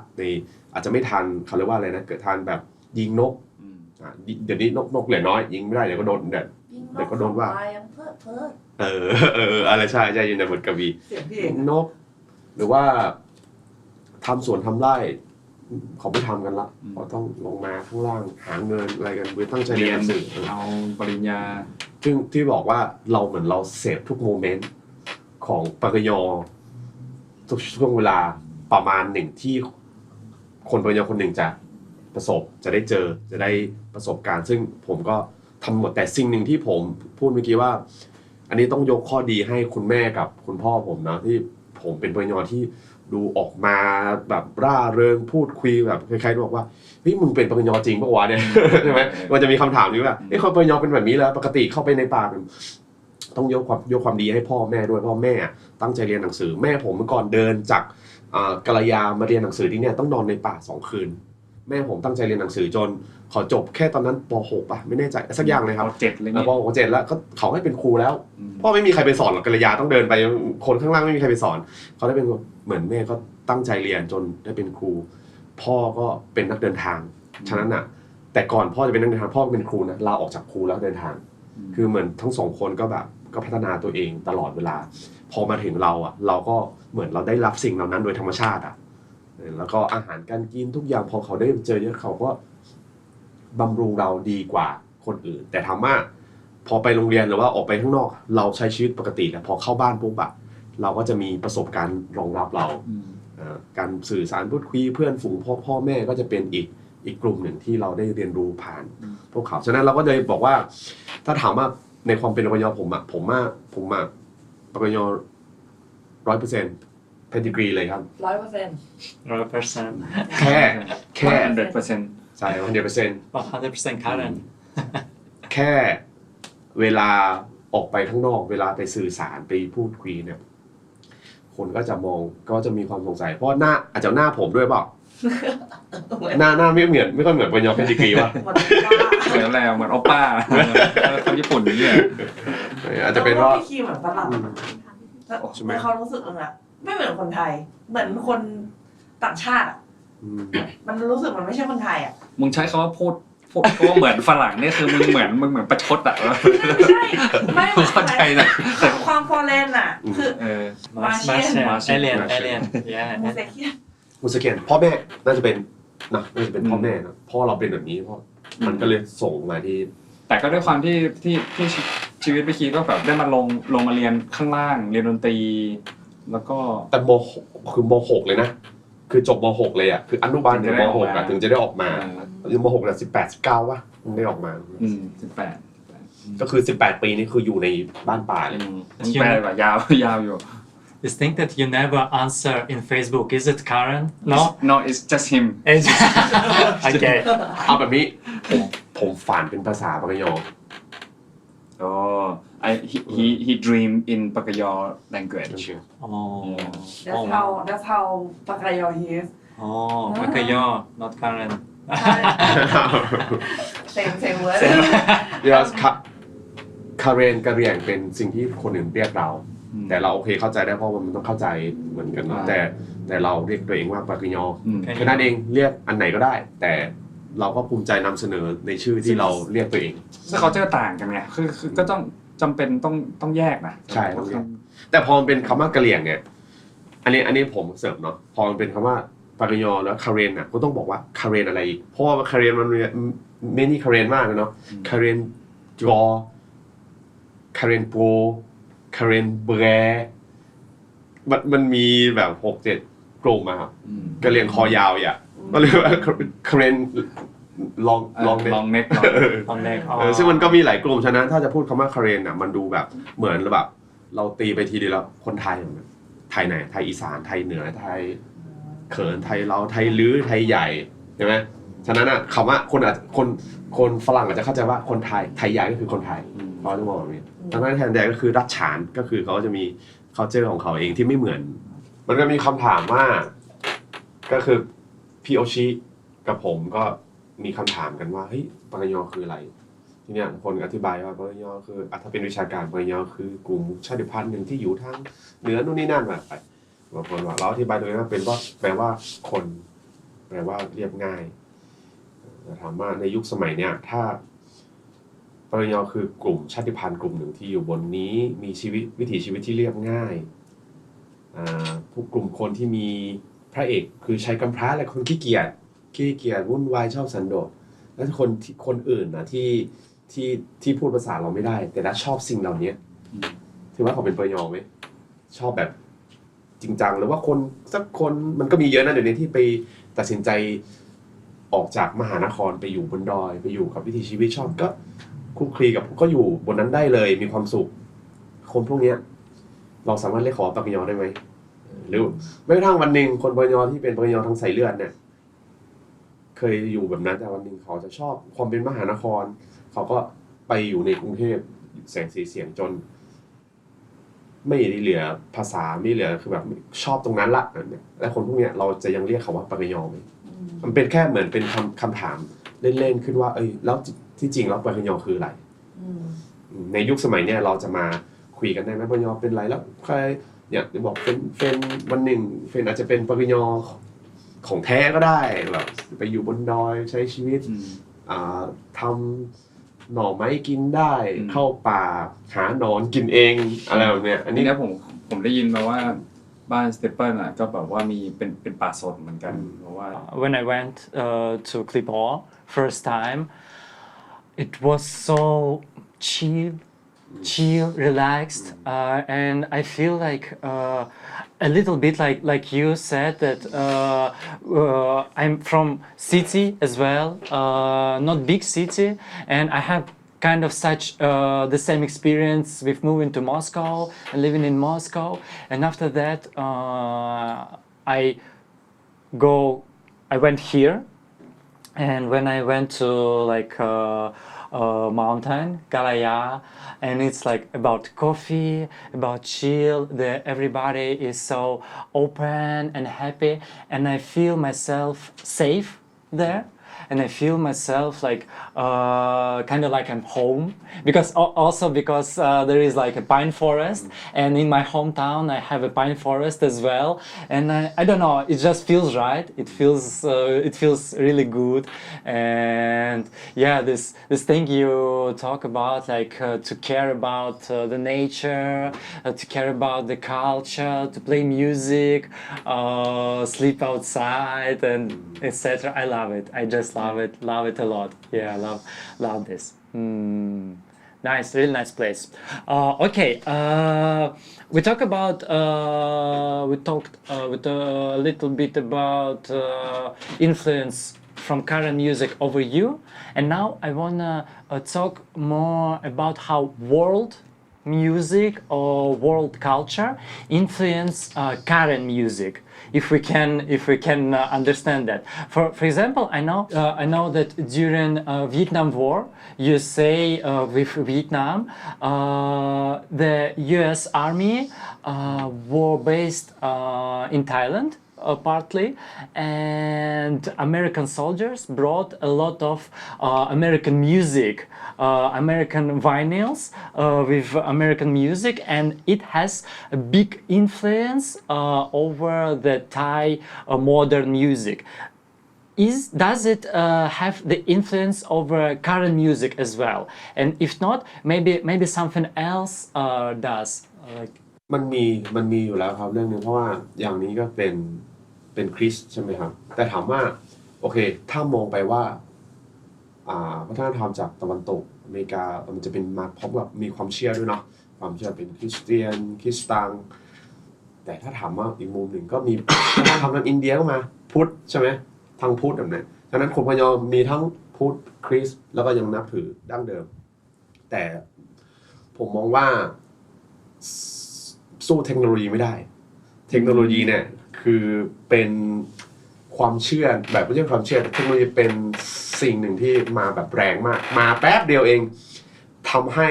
อาจจะไม่ทันเขาเรียกว่าอะไรนะเกิดทันแบบยิงนกเดี๋ยวนี้นกเหลือน้อยยิงไม่ได้เดี๋ยวก็โดนเดี๋ยวก็โดนว่าอะไรใช่อยู่ในบทกวีนกหรือว่าทำสวนทำไร่เขาไม่ทำกันละเขาต้องลงมาข้างล่างหาเงินอะไรกันเพื่อตั้งใจเรียนเอาปริญญาซึ่งที่บอกว่าเราเหมือนเราเสพทุกโมเมนต์ของปริญญาทุกช่วงเวลาประมาณหนึ่งที่คนปริญญาคนหนึ่งจะประสบจะได้เจอจะได้ประสบการณ์ซึ่งผมก็ทำหมดแต่สิ่งหนึ่งที่ผมพูดเมื่อกี้ว่าอันนี้ต้องยกข้อดีให้คุณแม่กับคุณพ่อผมนะที่ผมเป็นปริญญาที่ดูออกมาแบบร่าเริงพูดคุยแบบคล้ายๆบอกว่าเฮ้ยมึงเป็นปริญญาจริงปะวะเนี่ยใช่ไหมมันจะมีคำถามนี้ว่าเฮ้ยคนปริญญาเป็นแบบนี้แล้วปกติเข้าไปในป่าต้องยกความดีให้พ่อแม่ด้วยพ่อแม่ตั้งใจเรียนหนังสือแม่ผมเมื่อก่อนเดินจากกาลยามาเรียนหนังสือที่เนี่ยต้องนอนในป่า2 คืนแม่ผมตั้งใจเรียนหนังสือจนขอจบแค่ตอนนั้นป .6 ป่ะไม่แน่ใจสักอย่างเลยครับป .7 เลยป .7 แล้วก็เขาให้เป็นครูแล้วพ่อไม่มีใครไปสอนหรอกกาลยาต้องเดินไปคนข้างล่างไม่มีใครไปสอนเขาได้เป็นเหมือนแม่ก็ตั้งใจเรียนจนได้เป็นครูพ่อก็เป็นนักเดินทางฉะนั้นน่ะแต่ก่อนพ่อจะเป็นนักเดินทางพ่อเป็นครูนะลาออกจากครูแล้วเดินทางคือเหมือนทั้ง2 คนก็แบบก็พัฒนาตัวเองตลอดเวลาพอมาถึงเราก็เหมือนเราได้รับสิ่งเหล่านั้นโดยธรรมชาติแล้วก็อาหารการกินทุกอย่างพอเขาได้เจอเยอะเขาก็บำรุงเราดีกว่าคนอื่นแต่ถามว่าพอไปโรงเรียนหรือว่าออกไปข้างนอกเราใช้ชีวิตปกติแต่พอเข้าบ้านปุ๊บเราก็จะมีประสบการณ์รองรับเราการสื่อสารพูดคุยเพื่อนฝูงพ่อแม่ก็จะเป็นอีกกลุ่มหนึ่งที่เราได้เรียนรู้ผ่านพวกเขาฉะนั้นเราก็เลยบอกว่าถ้าถามว่าในความเป็นปริญญาผมปริญญา100%ผ pedigree เลยครับ 100% แค่ 100% ใช่ 100% 100% Karen แค่เวลาออกไปข้างนอกเวลาไปสื่อสารไปพูดคุยเนี่ยคนก็จะมองก็จะมีความสงสัยเพราะหน้าอาจจะหน้าผมด้วยเปล่าหน้าไม่เหมือนไม่ค่อยเหมือนปัญญาเพดิกรีว่ะ เหมือนแล้วเหมือนโอป้าคนญี่ปุ่นนี่ อาจจะเป็นว่า พี่คีเหมือนฝรั่ง ใช่ไหม เขารู้สึกอะไม่เหมือนคนไทย เหมือนคนต่างชาติอะ อืม มันรู้สึกมันไม่ใช่คนไทยอะ มึงใช้คำว่าพูดว่าเหมือนฝรั่งนี่คือมึงเหมือนประชดอ่ะ ไม่ใช่ไม่เหมือน เข้าใจนะ ความฟอร์เรนอะคือ Martian alien yeah มูเซเคียน มุสเกียนพ่อแม่น่าจะเป็นพ่อแม่นะพ่อเราเป็นแบบนี้เพราะมันก็เลยส่งมาที่ แต่ก็ด้วยความที่ชีวิตพี่คีก็แบบได้มาลงมาเรียนข้างล่างเรียนดนตรี แล้วก็ แต่คือม .6 เลยนะคือจบม .6 เลยอ่ะคืออนุบาลถึงม .6 อ่ะถึงจะได้ออกมาอยู่ม .6 แต่18-19ป่ะถึงได้ออกมา 18 ก็คือ 18 ปีนี่คืออยู่ในบ้านป่าเลย แปลแบบยาวอยู่ You think that you never answer in Facebook is it Karen no no it's just him okay เอาแบบนี้ผมฝันเป็นภาษาปากยอ oh he dream in Pagayo language oh That's how ปากกายอ he is oh Pagayo not Karen same word yes คาเรนกะเหรี่ยงเป็นสิ่งที่คนอื่นเรียกเรา แต่เราโอเคเข้าใจได้เพราะว่ามันต้องเข้าใจเหมือนกันเนอะแต่เราเรียกตัวเองว่าปากยอแค่นั้นเองเรียกอันไหนก็ได้ แต่เราก็ภูมิใจนำเสนอในชื่อที่เราเรียกตัวเอง ซึ่งเขาเจอต่างกันไงคือก็ต้องจำเป็นต้องแยกนะ ใช่ต้องแยกแต่พอมันเป็นคำว่ากะเหรี่ยงเนี่ยอันนี้ผมเสริมเนาะพอมันเป็นคำว่าปากยอแล้วคาเรนอ่ะก็ต้องบอกว่าคาเรนอะไรอีกเพราะว่าคาเรนมันมีmany คาเรนมากเลยเนาะคาเรนจอคาเรนโปคาเรนเบรมันมีแบบ6-7 กลุ่มอะครับกะเหรี่ยงคอยาวอ่ะก็เรียกว่าคาเรนลองเน็ก ซึ่งมันก็มีหลายกลุ่มฉะนั้นถ้าจะพูดคำว่าคาเรนอ่ะมันดูแบบเหมือนแบบเราตีไปทีเดียวแล้วคนไทยไทยไหนไทยอีสานไทยเหนือไทยเขินไทยเราไทยลื้อไทยใหญ่ใช่ไหมฉะนั้นอ่ะคำว่าคนฝรั่งอาจจะเข้าใจว่าคนไทยใหญ่ก็คือคนไทยเขาจะมองแบบนี้ดังนั้นแทนแดงก็คือรัชฉานก็คือเขาจะมี culture ของเขาเองที่ไม่เหมือนมันก็มีคำถามว่าก็คือพี่โอชิกับผมก็มีคำถามกันว่าเฮ้ยปากยอคืออะไรทีเนี้ยคนอธิบายว่าปากยอคือถ้าเป็นวิชาการปากยอคือกลุ่มชาติพันธุ์หนึ่งที่อยู่ทางเหนือนู่นนี่นั่นมาไปบางคนว่าเราอธิบายโดยว่าเป็นว่าแปลว่าคนแปลว่าเรียบง่ายถามว่าในยุคสมัยเนี้ยถ้าปากยอคือกลุ่มชาติพันธุ์กลุ่มหนึ่งที่อยู่บนนี้มีชีวิตวิถีชีวิตที่เรียบง่ายพวกกลุ่มคนที่มีพระเอกคือชายกำพร้าและคนขี้เกียจวุ่นวายชอบสันโดษแล้วคนอื่นนะที่พูดภาษาเราไม่ได้แต่ถ้าชอบสิ่งเหล่านี้ถือว่าเขาเป็นปยอไหมชอบแบบจริงจังหรือว่าคนสักคนมันก็มีเยอะนะเดี๋ยวนี้ที่ไปตัดสินใจออกจากมหานครไปอยู่บนดอยไปอยู่กับวิถีชีวิตชอบก็คุกคลีกับก็อยู่บนนั้นได้เลยมีความสุขคนพวกนี้เราสามารถเรียกขอปยอได้ไหมหรือแม้กระทั่งวันหนึ่งคนปยอที่เป็นปยอทางสายเลือดเนี่ยเคยอยู่แบบนั้นแต่วันหนึ่งเขาจะชอบความเป็นมหานครเขาก็ไปอยู่ในกรุงเทพแสงสีเสียงจนไม่เหลือภาษาไม่เหลือคือแบบชอบตรงนั้นละเนี่ยและคนพวกเนี้ยเราจะยังเรียกเขาว่าปากยอไหมมันเป็นแค่เหมือนเป็นคำถามเล่นๆขึ้นว่าแล้วที่จริงแล้วปากยอคืออะไรในยุคสมัยเนี้ยเราจะมาคุยกันได้ไหมปากยอเป็นอะไรแล้วใครเนี่ยบอกเป็นวันหนึ่งเป็นอาจจะเป็นปากยอของแท้ก็ได้แบบไปอยู่บนดอยใช้ชีวิตทำหน่อไม้กินได้เข้าป่าหาหนอนกินเองอะไรแบบเนี้ยอันนี้นะผมได้ยินมาว่าบ้านสเตปเปิลอ่ะก็แบบว่ามีเป็นป่าสดเหมือนกันเพราะว่า When I went to Klipor first time it was so chill, relaxed, and I feel like a little bit like you said that I'm from city as well, not big city, and I have kind of such the same experience with moving to Moscow and living in Moscow. And after that, I went here, and when I went to like mountain Galaya, and it's like about coffee, about chill. Everybody is so open and happy, and I feel myself safe there. And I feel myself like kind of like I'm home, because also because there is like a pine forest, and in my hometown I have a pine forest as well, and I don't know, it just feels right. It feels really good. And yeah, this thing you talk about, like to care about the nature, to care about the culture, to play music, sleep outside, and etc. I love it. I just love it a lot. Yeah, love this. Nice, really nice place. Okay, we talked a little bit about influence from current music over you, and now I wanna talk more about how world music or world culture influence current music, if we can understand that. For example, I know that during Vietnam War, you say with Vietnam, the U.S. Army were based in Thailand. Partly, and American soldiers brought a lot of American music, American vinyls with American music, and it has a big influence over the Thai modern music. Does it have the influence over current music as well? And if not, maybe something else does. Like มันมีอยู่แล้วครับเรื่องนึงเพราะว่าอย่างนี้ก็เป็นคริสใช่ไหมครับแต่ถามว่าโอเคถ้ามองไปว่าวัฒนธรรมจากตะวันตกอเมริกามันจะเป็นมาพร้อมกับมีความเชื่อด้วยเนาะความเชื่อเป็นคริสเตียนคริสตังแต่ถ้าถามว่าอีกมุมหนึ่งก็มีวัฒนธรรมทางอินเดียก็มาพุทธใช่ไหมทางพุทธแบบนั้นฉะนั้นคนพยอมมีทั้งพุทธคริสต์แล้วก็ยังนับถือดั้งเดิมแต่ผมมองว่าสู้เทคโนโลยีไม่ได้เทคโนโลยีเนี่ยคือเป็นความเชื่อแบบไม่ใช่ความเชื่อเทคโนโลยีเป็นสิ่งหนึ่งที่มาแบบแรงมากมาแป๊บเดียวเองทำให้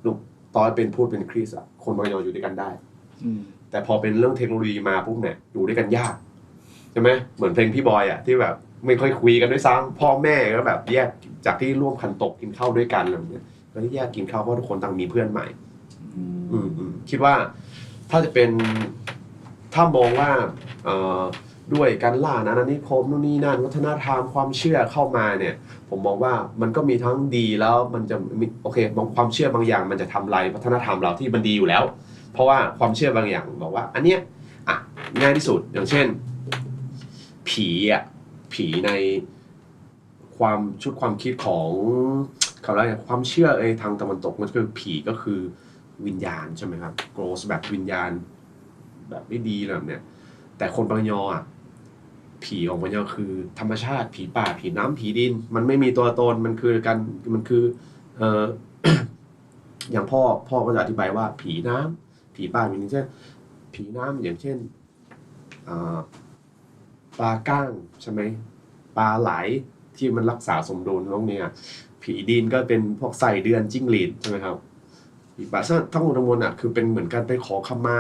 ลูกตอนเป็นพูดเป็นคริสต์คนบางอย่างอยู่ด้วยกันได้แต่พอเป็นเรื่องเทคโนโลยีมาปุ๊บเนี่ยอยู่ด้วยกันยากใช่ไหมเหมือนเพลงพี่บอยที่แบบไม่ค่อยคุยกันด้วยซ้ำพ่อแม่ก็แบบแยกจากที่ร่วมคันโตกกินข้าวด้วยกันอะไรแบบนี้ก็แยกกินข้าวเพราะทุกคนต่างมีเพื่อนใหม่คิดว่าถ้าจะเป็นถ้ามองว่าด้วยการล่าอาณานิคมนู่นนี่นั่นวัฒนธรรมความเชื่อเข้ามาเนี่ยผมมองว่ามันก็มีทั้งดีแล้วมันจะมีโอเคบางความเชื่อบางอย่างมันจะทำลายวัฒนธรรมเราที่มันดีอยู่แล้วเพราะว่าความเชื่อบางอย่างบอกว่าอันเนี้ยง่ายที่สุดอย่างเช่นผีในความชุดความคิดของเขาเรียกว่าความเชื่อทางตะวันตกมันคือผีก็คือวิญญาณใช่ไหมครับโกรสแบบวิญญาณแบบไม่ดีแบบเนี้ยแต่คนบางยอผีของบางยอคือธรรมชาติผีป่าผีน้ำผีดินมันไม่มีตัวตนมันคืออย่างพ่อก็จะอธิบายว่าผีน้ำผีป่าอย่างเช่นผีน้ำอย่างเช่นปลาก้างใช่ไหมปลาไหลที่มันรักษาสมดุลตรงนี้ผีดินก็เป็นพวกไส้เดือนจิ้งหรีดใช่ไหมครับผีป่าทั้งหมดทั้งมวลคือเป็นเหมือนกันไปขอขมา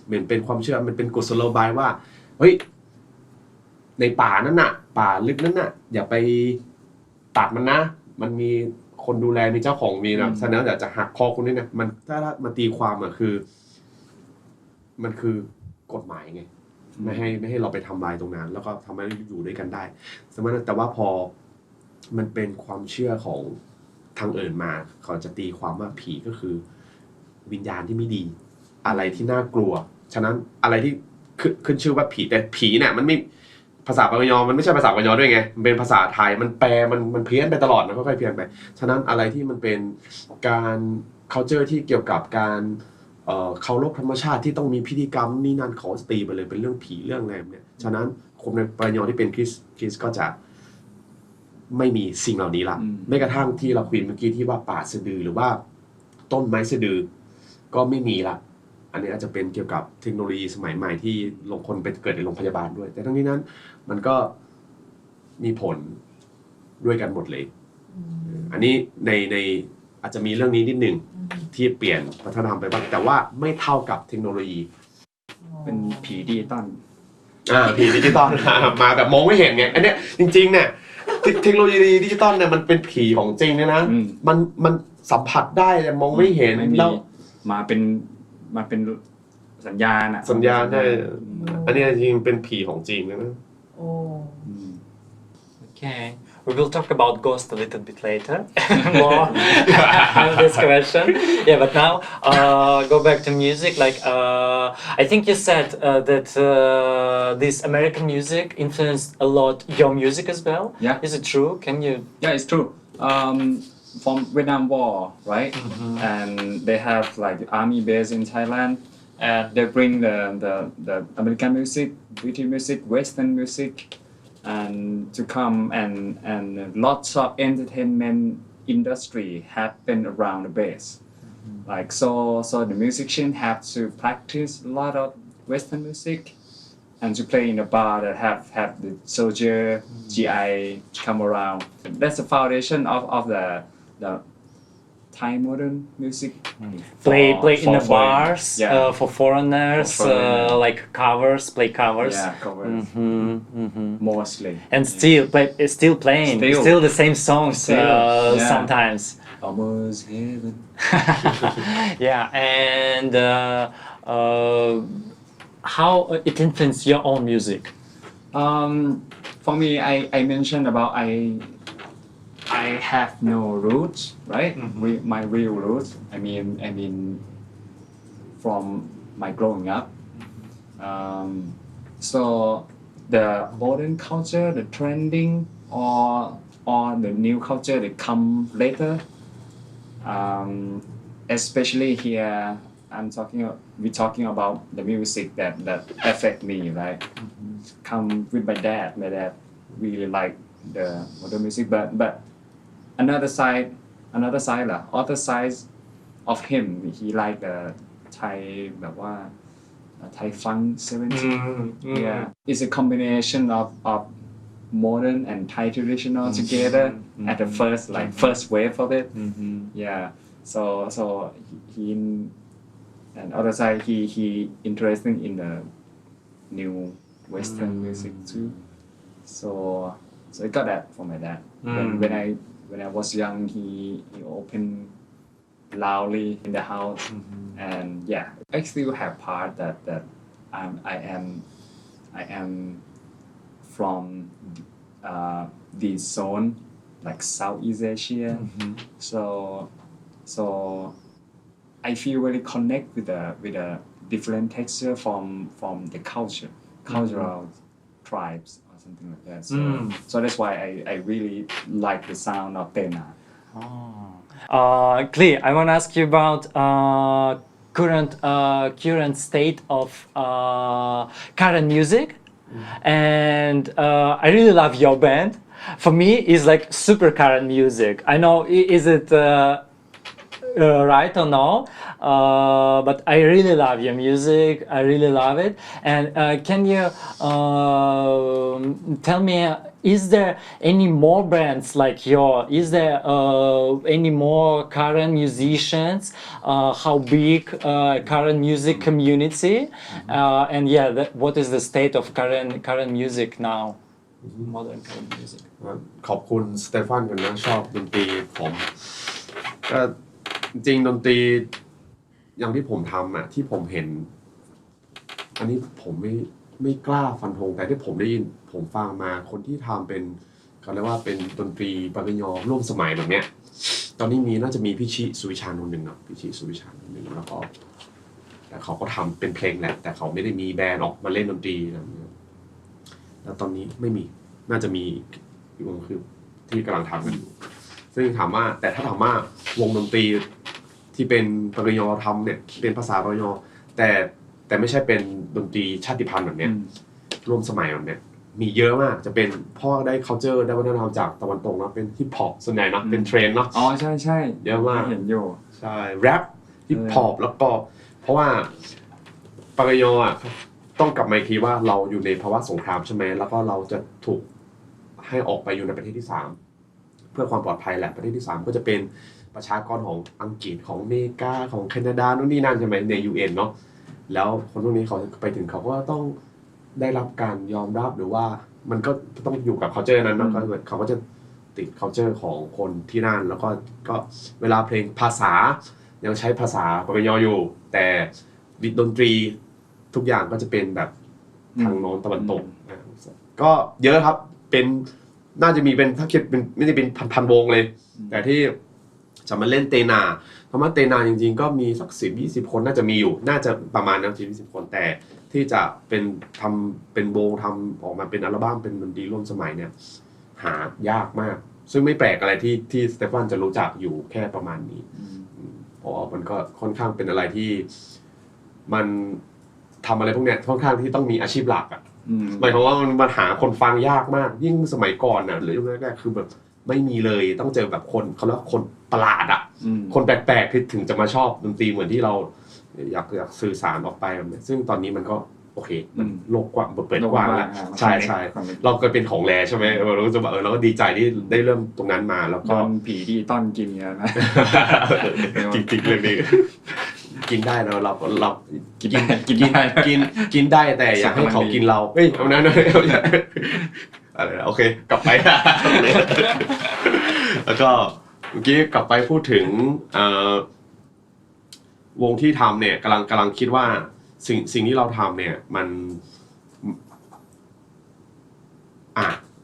เหมือนเป็นความเชื่อมันเป็นกุศโลบายว่าเฮ้ยในป่านั้นป่าลึกนั้นอย่าไปตัดมันนะมันมีคนดูแลมีเจ้าของมีนะฉะนั้นจะหักคอคุณนี่นะมันถ้ามาตีความคือมันคือกฎหมายไงไม่ให้เราไปทำลายตรงนั้นแล้วก็ทำให้อยู่ด้วยกันได้สมมติแต่ว่าพอมันเป็นความเชื่อของทางอื่นมาเขาจะตีความว่าผีก็คือวิญญาณที่ไม่ดีอะไรที่น่ากลัวฉะนั้นอะไรที่ขึ้นชื่อว่าผีแต่ผีเนี่ยมันไม่ภาษาปายอมันไม่ใช่ภาษาปายอด้วยไงมันเป็นภาษาไทยมันแปลมันเพี้ยนไปตลอดนะค่อยๆเพี้ยนไปฉะนั้นอะไรที่มันเป็นการ culture ที่เกี่ยวกับการเคารพธรรมชาติที่ต้องมีพิธีกรรมนี่นั่นเขาตีไปเลยเป็นเรื่องผีเรื่องอะไรเนี่ยฉะนั้นคนในปายอที่เป็นคริสก็จะ ไม่มีสิ่งเหล่านี้ละแม้กระทั่งที่เราคุยเมื่อกี้ที่ว่าป่าสะดือหรือว่าต้นไม้สะดือก็ไม่มีละอันนี้อาจจะเป็นเกี่ยวกับเทคโนโลยีสมัยใหม่ที่ลงคนไปเกิดในโรงพยาบาลด้วย แต่ทั้งนี้นั้นมันก็มีผลด้วยกันหมดเลยอันนี้ในอาจจะมีเรื่องนี้นิดหนึ่งที่เปลี่ยนวัฒนธรรมไปบ้างแต่ว่าไม่เท่ากับเทคโนโลยี เป็นผีดิจิตอล ผีดิจิตอลมาแบบมองไม่เห็นไงอันเนี้ยจริงๆเนี่ยเทคโนโลยีดิจิตอลเนี่ยมันเป็นผีของจริงนะมันสัมผัสได้แต่มองไม่เห็น แล้วมาเป็นสัญญาณอะ สัญญาณได้อันนี้จริงเป็นผีของจริงนะ Okay, we will talk about ghost a little bit later. More on this question. Yeah, but now go back to music. Like I think you said that this American music influenced a lot your music as well. Yeah. Is it true? Can you? Yeah, it's true. From Vietnam War, right? And they have like army base in Thailand, and they bring the American music, British music, Western music, and to come and lots of entertainment industry happen around the base. Like so the musician have to practice a lot of Western music and to play in a bar that have the soldier GI come around. That's the foundation of the Thai modern music. Play in the foreign- bars yeah. for foreigners, For foreigners. like covers, play covers. Yeah, covers mostly. And still playing, Still. still the same songs Still, yeah. sometimes. Almost heaven. Yeah, and how it influenced your own music? For me, I mentioned about I have no roots, right? My real roots. I mean, from my growing up. So the modern culture, the trending, or the new culture that come later. Especially here, we're talking about the music that affect me, right? Come with my dad. My dad really like the modern music, but other side of him, he like the Thai แบบว่า Thai funk 70s. Yeah, it's a combination of modern and Thai traditional together at the first wave of it. Yeah, so he and other side he interested in the new Western music too. So I got that from my dad. When I was young, he opened loudly in the house, and yeah, I still have part that I am from this zone, like Southeast Asia. So I feel really connect with a different texture from the cultural tribes or something like that. So that's why I really like the sound of Tena. Clee, I want to ask you about current state of current music, and I really love your band. For me, it's like super current music. I know, is it right or no? But I really love your music. I really love it. And can you tell me, is there any more bands like yours? Is there any more current musicians? How big current music community? And yeah, what is the state of current music now? Modern current music. ขอบคุณสเตฟานกันนะชอบดนตรีผมก็จริงดนตรีอย่างที่ผมทำอ่ะที่ผมเห็นอันนี้ผมไม่กล้าฟันธงแต่ที่ผมได้ยินผมฟังมาคนที่ทำเป็นเขาเรียกว่าเป็นดนตรีปากยอร่วมสมัยแบบเนี้ยตอนนี้น่าจะมีพี่ชิสุวิชานนท์หนึ่งเนาะพี่ชิสุวิชานนท์หนึ่งแล้วก็แต่เขาก็ทำเป็นเพลงแหละแต่เขาไม่ได้มีแบรนด์ออกมาเล่นดนตรีนะแล้วตอนนี้ไม่มีน่าจะมีวงคือที่กำลังทำกันอยู่ซึ่งถามว่าแต่ถ้าถามว่าวงดนตรีที่เป็นปากยอทำเนี่ยเป็นภาษาปากยอแต่ไม่ใช่เป็นดนตรีชาติพันธุ์แบบเนี้ยร่วมสมัยแบบเนี้ย มีเยอะมากจะเป็นพ่อได้ culture ได้วัฒนธรรมจากตะวันตกเนาะเป็นฮิปฮอปส่วนใหญ่เนาะเป็นเทรนด์เนาะ อ๋อใช่ใช่ เยอะมาก เห็นอยู่ ใช่แรปฮิปฮอปแล้วก็เพราะว่าปากยออ่ะต้องกลับมาอีกทีว่าเราอยู่ในภาวะสงครามใช่ไหมแล้วก็เราจะถูกให้ออกไปอยู่ในประเทศที่ 3เพื่อความปลอดภัยแหละประเทศที่ 3ก็จะเป็นประชากรของอังกฤษของอเมริกาของแคนาดานู่นนี่นั่นใช่ไหมใน UN เนาะแล้วคนพวกนี้เขาไปถึงเขาก็ต้องได้รับการยอมรับหรือว่ามันก็ต้องอยู่กับ culture นั้นเนาะก็เขาก็จะติด culture ของคนที่นั่นแล้วก็เวลาเพลงภาษายังใช้ภาษาปากยออยู่แต่ดนตรีทุกอย่างก็จะเป็นแบบทางโน้นตะวันตกก็เยอะครับเป็นน่าจะมีเป็นถ้าคิดเป็นไม่ได้เป็นพันวงเลยแต่ที่จะมาเล่นเตนาคำว่าเตนาจริงๆก็มีสัก10-20 คนน่าจะมีอยู่น่าจะประมาณนั้น10-20 คนแต่ที่จะเป็นทำเป็นวงทำออกมาเป็นอัลบั้มเป็นดนตรีร่วมสมัยเนี่ยหายากมากซึ่งไม่แปลกอะไรที่สเตฟานจะรู้จักอยู่แค่ประมาณนี้เพราะมันก็ค่อนข้างเป็นอะไรที่มันทำอะไรพวกเนี้ยค่อนข้างที่ต้องมีอาชีพหลักอ่ะหมายความว่ามันหาคนฟังยากมากยิ่งสมัยก่อนน่ะหรือยุคแรกๆคือแบบไม่มีเลยต้องเจอแบบคนเขาเรียกว่าคนประหลาดอ่ะคนแปลกๆถึงจะมาชอบดนตรีเหมือนที่เราอยากสื่อสารออกไปแบบนี้ซึ่งตอนนี้มันก็โอเคมันโลกกว้างเปิดกว้างแล้วใช่ใช่เราก็เป็นของแรใช่ไหมเราก็จะแบบเราก็ดีใจที่ได้เริ่มตรงนั้นมาแล้วก็ผีที่ต้อนกินเนี่ยนะ จริงๆเรื่องนี้กินได้เรากินได้แต่อยากให้เขากินเราเฮ้ยเอานั้นอะไรโอเคกลับไปแล้วก็เมื่อกี้กลับไปพูดถึงวงที่ทำเนี่ยกำลังคิดว่าสิ่งที่เราทำเนี่ยมัน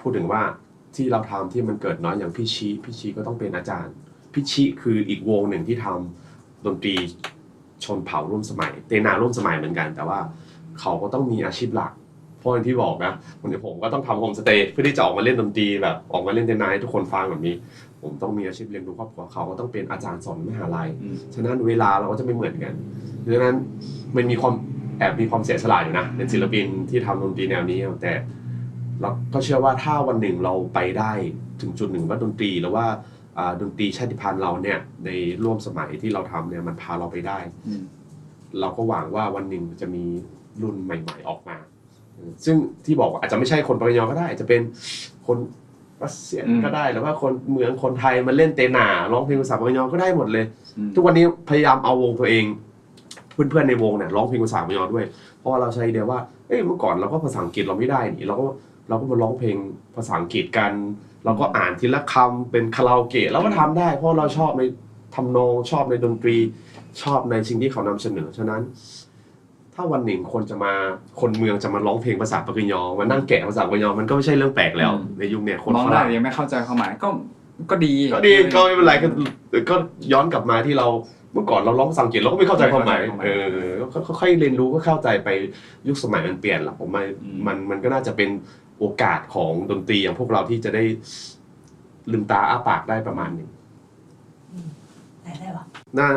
พูดถึงว่าที่เราทำที่มันเกิดน้อยอย่างพี่ชีก็ต้องเป็นอาจารย์พี่ชีคืออีกวงหนึ่งที่ทำดนตรีชนเผ่าร่วมสมัยเตนาร่วมสมัยเหมือนกันแต่ว่าเขาก็ต้องมีอาชีพหลักเพราะอย่างที่บอกนะผมก็ต้องทำโฮมสเตย์เพื่อที่จะออกมาเล่นดนตรีแบบออกมาเล่นเตนาให้ทุกคนฟังแบบนี้ผมต้องมีอาชีพเลี้ยงดูครอบครัวเขาก็ต้องเป็นอาจารย์สอนมหาลัยฉะนั้นเวลาเราก็จะไม่เหมือนกันดังนั้นมันมีความเสียสละอยู่นะเป็นศิลปินที่ทำดนตรีแนวนี้แต่เราก็เชื่อว่าถ้าวันหนึ่งเราไปได้ถึงจุดหนึ่งว่าดนตรีหรือว่าดนตรีชาติพันธุ์เราเนี่ยในร่วมสมัยที่เราทำเนี่ยมันพาเราไปได้เราก็หวังว่าวันหนึ่งจะมีรุ่นใหม่ๆออกมาซึ่งที่บอกว่าอาจจะไม่ใช่คนปากยอก็ได้อาจจะเป็นคนรัสเซียก็ได้หรือว่าคนเมืองคนไทยมาเล่นเตนาร้องเพลงภาษาปากยอก็ได้หมดเลยทุกวันนี้พยายามเอาวงตัวเองเพื่อนๆในวงเนี่ยร้องเพลงภาษาปากยอด้วยเพราะว่าเราใช้ไอเดียว่าเมื่อก่อนเราก็ภาษาอังกฤษเราไม่ได้นี่เราก็มาร้องเพลงภาษาอังกฤษกันเราก็อ่านทีละคำเป็นคาราโอเกะเราก็ทำได้เพราะเราชอบในทำนองชอบในดนตรีชอบในสิ่งที่เขานำเสนอฉะนั้นถ้าวันหนึ่งคนเมืองจะมาร้องเพลงภาษาปากยอมานั่งแกะภาษาปากยอมันก็ไม่ใช่เรื่องแปลกแล้วในยุคนี้คนร้องได้ยังไม่เข้าใจความหมายก็ดีก็ไม่เป็นไรก็ย้อนกลับมาที่เราเมื่อก่อนเราร้องภาษาอังกฤษเราก็ไม่เข้าใจความหมายก็ค่อยเรียนรู้ก็เข้าใจไปยุคสมัยมันเปลี่ยนละผมมันก็น่าจะเป็นโอกาสของดนตรีอย่างพวกเราที่จะได้ลืมตาอ้าปากได้ประมาณนึงได้ปะน่า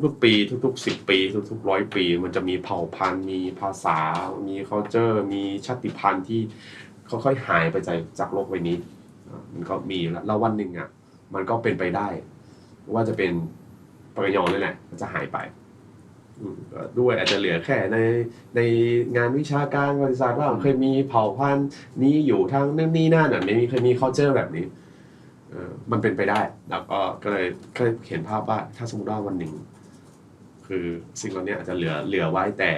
ทุกๆปีทุกๆ10 ปีทุกๆ100 ปีมันจะมีเผ่าพันธุ์มีภาษามี culture มีชาติพันธุ์ที่ค่อยๆหายไปจากโลกใบนี้มันก็มีแล้ววันหนึ่งอ่ะมันก็เป็นไปได้ว่าจะเป็นปากยอนี่แหละมันจะหายไปด้วยอาจจะเหลือแค่ในงานวิชาการบริษัทว่าเคยมีเผ่าพันธุ์นี้อยู่ทางนี่นั่นน่ะไม่มีเคยมี culture แบบนี้มันเป็นไปได้แล้วก็เลยเห็นภาพว่าถ้าสมมติว่าวันหนึ่งคือสิ่งเหล่านี้อาจจะเหลือไว้แต่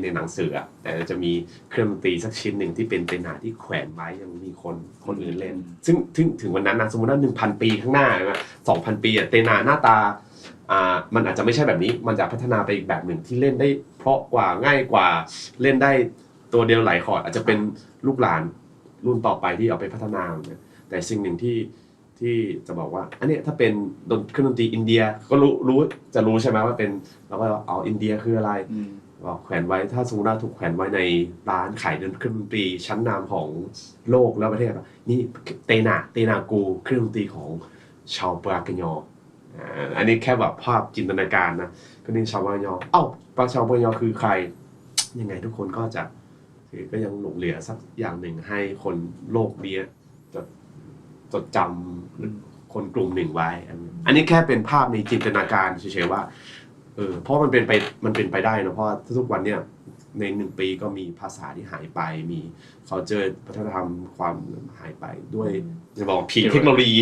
ในหนังสือแต่จะมีเครื่องดนตรีสักชิ้นหนึ่งที่เป็นเตนาที่แขวนไว้ยังมีคนอื่นเล่นซึ่งถึงวันนั้นนะสมมติว่า 1,000 ปีข้างหน้าใช่ไหม2,000 ปีเตนาหน้าตามันอาจจะไม่ใช่แบบนี้มันจะพัฒนาไปอีกแบบหนึ่งที่เล่นได้เพราะกว่าง่ายกว่าเล่นได้ตัวเดียวหลายคอร์ดอาจจะเป็นลูกหลานรุ่นต่อไปที่เอาไปพัฒนาแต่สิ่งหนึ่งที่จะบอกว่าอันนี้ถ้าเป็นเครื่องดนตรีอินเดียก็รู้ใช่ไหมว่าเป็นเราก็เอาอินเดียคืออะไรแขวนไว้ถ้าสมมติว่าถูกแขวนไว้ในร้านขายเครื่องดนตรีชั้นนำของโลกและประเทศนี่เตนากูเครื่องดนตรีของชาวปากยออันนี้แค่แบบภาพจินตนาการนะก็นี่ชาวปากยอชาวปากยอคือใครยังไงทุกคนก็จะ คือก็ยังหลงเหลือสักอย่างหนึ่งให้คนโลกนี้จดจำคนกลุ่มหนึ่งไว้อันนี้แค่เป็นภาพในจินตนาการเฉยๆว่าเพราะมันเป็นไปได้นะเพราะทุกวันเนี่ยใน1 ปีก็มีภาษาที่หายไปมีcultureวัฒนธรรมความหายไปด้วยจะบอกผีเทคโนโลยี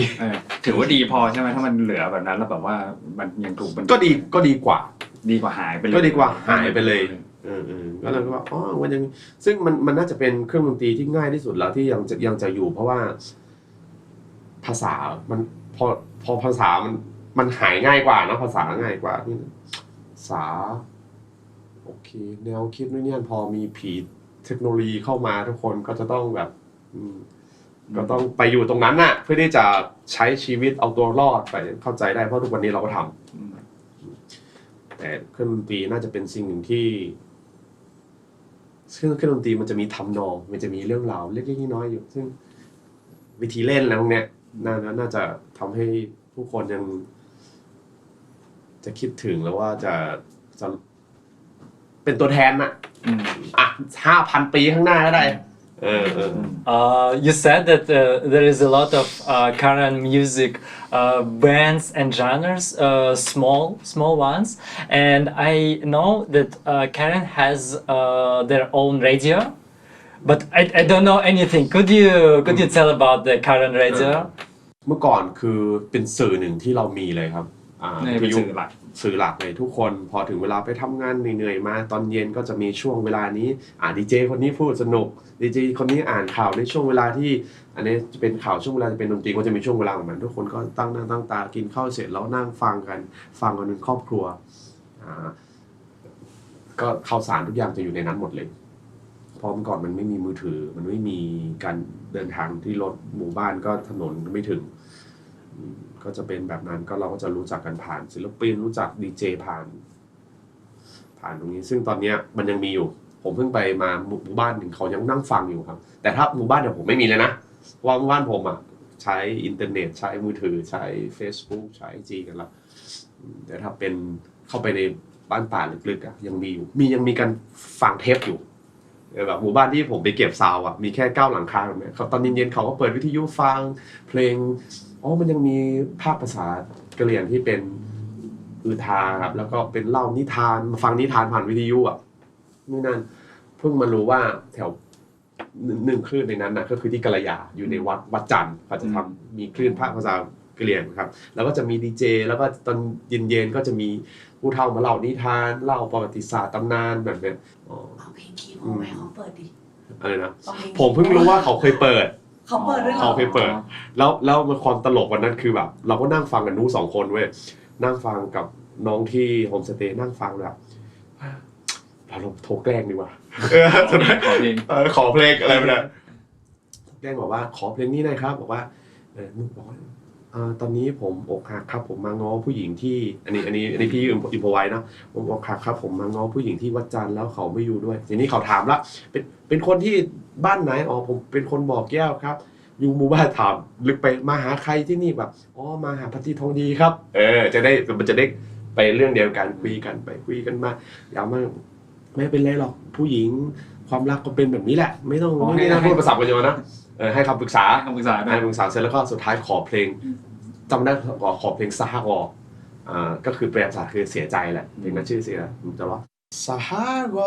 ถือว่าดีพอใช่ไหมถ้ามันเหลือแบบนั้นแล้วแบบว่ามันยังถูกก็ดีกว่าหายไปเลยก็ดีกว่าหายไปเลยก็เลยว่าอ๋อมันยังซึ่งมันน่าจะเป็นเครื่องดนตรีที่ง่ายที่สุดแล้วที่ยังจะอยู่เพราะว่าภาษามันพอภาษามันหายง่ายกว่านะภาษาง่ายกว่านี่ภาษาโอเคแนวคิดนู่นนี่พอมีผีเทคโนโลยีเข้ามาทุกคนก็จะต้องแบบก็ต้องไปอยู่ตรงนั้นน่ะเพื่อที่จะใช้ชีวิตเอาตัวรอดไปเข้าใจได้เพราะทุกวันนี้เราก็ทำแต่เครื่องดนตรีน่าจะเป็นสิ่งหนึ่งที่ซึ่งเครื่องดนตรีมันจะมีทำนองมันจะมีเรื่องราวเล็กๆน้อยๆอยู่ซึ่งวิธีเล่นแล้วพวกเนี้ยน่าจะทำให้ผู้คนยังจะคิดถึงแล้วว่าจะเป็นตัวแทนน่ะ5,000 ปีข้างหน้าก็ได้You said that there is a lot of current music bands and genres, small ones, and I know that Karen has their own radio, but I don't know anything. Could you tell about the Karen radio? เมื่อก่อนคือเป็นสื่อหนึ่งที่เรามีเลยครับเป็นสื่อหลักเลยทุกคนพอถึงเวลาไปทำงานเหนื่อยๆมาตอนเย็นก็จะมีช่วงเวลานี้ดีเจคนนี้พูดสนุกดีเจคนนี้อ่านข่าวในช่วงเวลาที่อันนี้จะเป็นข่าวช่วงเวลาจะเป็นดนตรีก็จะมีช่วงเวลาของมันทุกคนก็ตั้งหน้าตั้งตากินข้าวเสร็จแล้วนั่งฟังกันเป็นครอบครัวก็ข่าวสารทุกอย่างจะอยู่ในนั้นหมดเลยพร้อมก่อนมันไม่มีมือถือมันไม่มีการเดินทางที่รถหมู่บ้านก็ถนนไม่ถึงก็จะเป็นแบบนั้นก็เราก็จะรู้จักกันผ่านศิลปินรู้จักดีเจผ่านตรงนี้ซึ่งตอนนี้มันยังมีอยู่ผมเพิ่งไปมาหมู่บ้านหนึ่งเขายังนั่งฟังอยู่ครับแต่ถ้าหมู่บ้านเดี๋ยวผมไม่มีเลยนะเพราะว่าหมู่บ้านผมใช้อินเทอร์เน็ตใช้มือถือใช้ Facebook ใช้ IG กันแล้วแต่ถ้าเป็นเข้าไปในบ้านป่าลึกๆยังมีอยู่ยังมีการฟังเทปอยู่แบบหมู่บ้านที่ผมไปเก็บซาวมีแค่9 หลังคาแบบนี้ตอนเย็นๆเขาก็เปิดวิทยุฟังเพลงมันยังมีภาคภาษากะเหรี่ยงที่เป็นทาครับแล้วก็เป็นเล่านิทานมาฟังนิทานผ่านวิทยุนี่นั่นเพิ่งมารู้ว่าแถว1 คลื่นในนั้นก็คือที่กะระยาอยู่ในวัดจันทร์เขาจะทำมีคลื่นภาคภาษากะเหรี่ยงครับแล้วก็จะมีดีเจแล้วก็ตอนเย็นๆก็จะมีผู้เฒ่ามาเล่านิทานเล่าประวัติศาสตร์ตำนานแบบนี้เอาเพลงคีโมให้เขาเปิดดิอะไรนะผมเพิ่งรู้ว่าเขาเคยเปิดเขาเปิดด้วยเขาเคยเปิดแล้วมันความตลกวันนั้นคือแบบเราก็นั่งฟังกันนู้2 คนเว้ยนั่งฟังกับน้องที่โฮมสเตย์นั่งฟังแบบเราโทรแกล้งดีกว่าขอเพลงอะไรแบบนั้นแกล้งบอกว่าขอเพลงนี้หน่อยครับบอกว่านุ๊กบอกว่าตอนนี้ผมอกหักครับผมมาง้อผู้หญิงที่อันนี้พี่อิมพอไว้นะผมอกหักครับผมมาง้อผู้หญิงที่วัดจันทร์แล้วเขาไม่อยู่ด้วยทีนี้เขาถามละเป็นคนที่บ้านไหนผมเป็นคนบ่อแก้วครับอยู่หมู่บ้านถามลึกไปมาหาใครที่นี่แบบมาหาพัทธีทองดีครับมันจะได้ไปเรื่องเดียวกันคุยกันไปคุยกันมาอย่ามาไม่เป็นไรหรอกผู้หญิงความรักก็เป็นแบบนี้แหละไม่ต้องพูดภาษาปัญญานะให้คำปรึกษาเสร็จแล้วก็สุดท้ายขอเพลงจำได้ขอเพลงสหกก็คือแปลภาษาคือเสียใจแหละเพลงนั้นชื่อเสียผมจะว่าสหก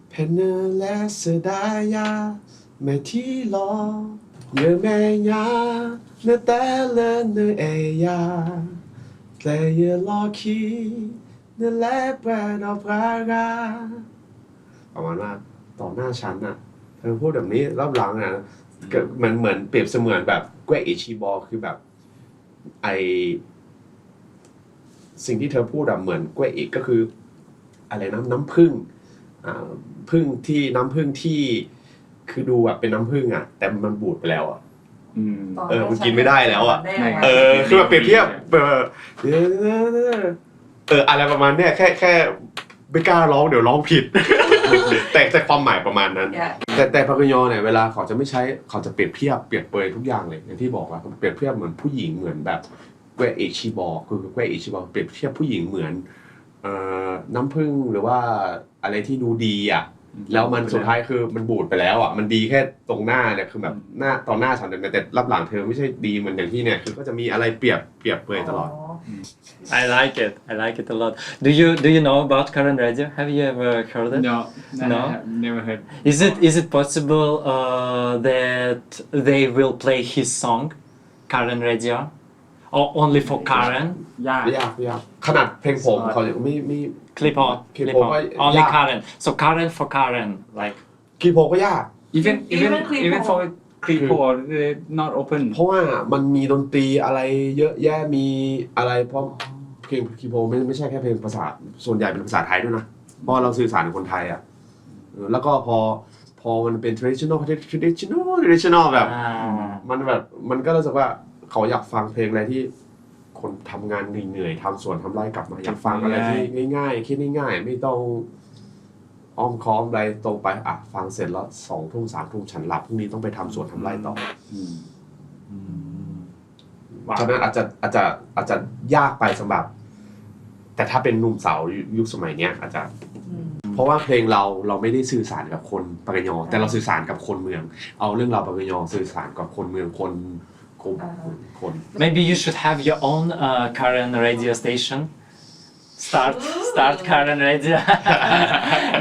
เพนเนและเสดายาแม่ที่รอเยอะแม่ยาเนแต่เลเนเอยาแต่เยรอคีเนและแปรดอกรากาประมาณว่าต่อหน้าฉันเธอพูดแบบนี้รอบหลังมันเหมือนเปรียบเสมือนแบบแกวอิชิบอคือแบบสิ่งที่เธอพูดเหมือนแกวอิก็คืออะไรน้ำผึ้งพึ่งที่คือดูแบบเป็นน้ำผึ้งแต่มันบูดไปแล้วมันกินไม่ได้แล้วคือแบบเปรียบเทียบอะไรประมาณเนี้ยแค่ไม่กล้าร้องเดี๋ยวร้องผิดแต่ความหมายประมาณนั้นแต่พากยอเนี่ยเวลาเขาจะไม่ใช้เขาจะเปรียบเทียบเปรียบเปยทุกอย่างเลยอย่างที่บอกว่าเปรียบเทียบเหมือนผู้หญิงเหมือนแบบแกวอิชิบอคือแกวอิชิบอเปรียบเทียบผู้หญิงเหมือนน้ำผึ้งหรือว่าอะไรที่ดูดี แล้วมันสุดท้ายคือมันบูดไปแล้วอ่ะมันดีแค่ตรงหน้าเนี่ยคือแบบหน้าตอนหน้าฉันเนี่ยแต่รับหลังเธอไม่ใช่ดีเหมือนอย่างที่เนี่ยคือก็จะมีอะไรเปรียบเปรยตลอด I like it. I like it a lot. Do you know about Karen Radio? Have you ever heard it? No, No? I have never heard. Is it possible that they will play his song, Karen Radio, or only for Karen? ยาก ไม่ยากขนาดเพลงผมเขาไม่ Clip on, Clip clip on. on. Only Yeah. Karen. So Karen for Karen, like. คีย์โพก็ยาก even Clip for Clipo they not open เพราะว่ามันมีดนตรีอะไรเยอะแยะมีอะไรเพราะเพลงคีย์โพไม่ใช่แค่เพลงภาษาส่วนใหญ่เป็นภาษาไทยด้วยนะเพราะเราสื่อสารกับคนไทยอ่ะแล้วก็พอมันเป็น traditional แบบมันแบบมันก็รู้สึกว่าเขาอยากฟังเพลงอะไรที่คนทำงานเหนื่อยๆทำสวนทำไร่กลับมาอยากฟังอะไรที่ง่ายๆคิดง่ายๆไม่ต้องอ้อมค้อมอะไรตรงไปอ่ะฟังเสร็จแล้ว2 ทุ่ม 3 ทุ่มฉันหลับพรุ่งนี้ต้องไปทำสวนทำไร่ต่อฉะนั้นอาจจะยากไปสำหรับแต่ถ้าเป็นหนุ่มสาวยุคสมัยเนี้ยอาจจะเพราะว่าเพลงเราไม่ได้สื่อสารกับคนปากยอแต่เราสื่อสารกับคนเมืองเอาเรื่องราวปากยอสื่อสารกับคนเมืองคน Maybe you should have your own Karen radio station. Start Karen radio.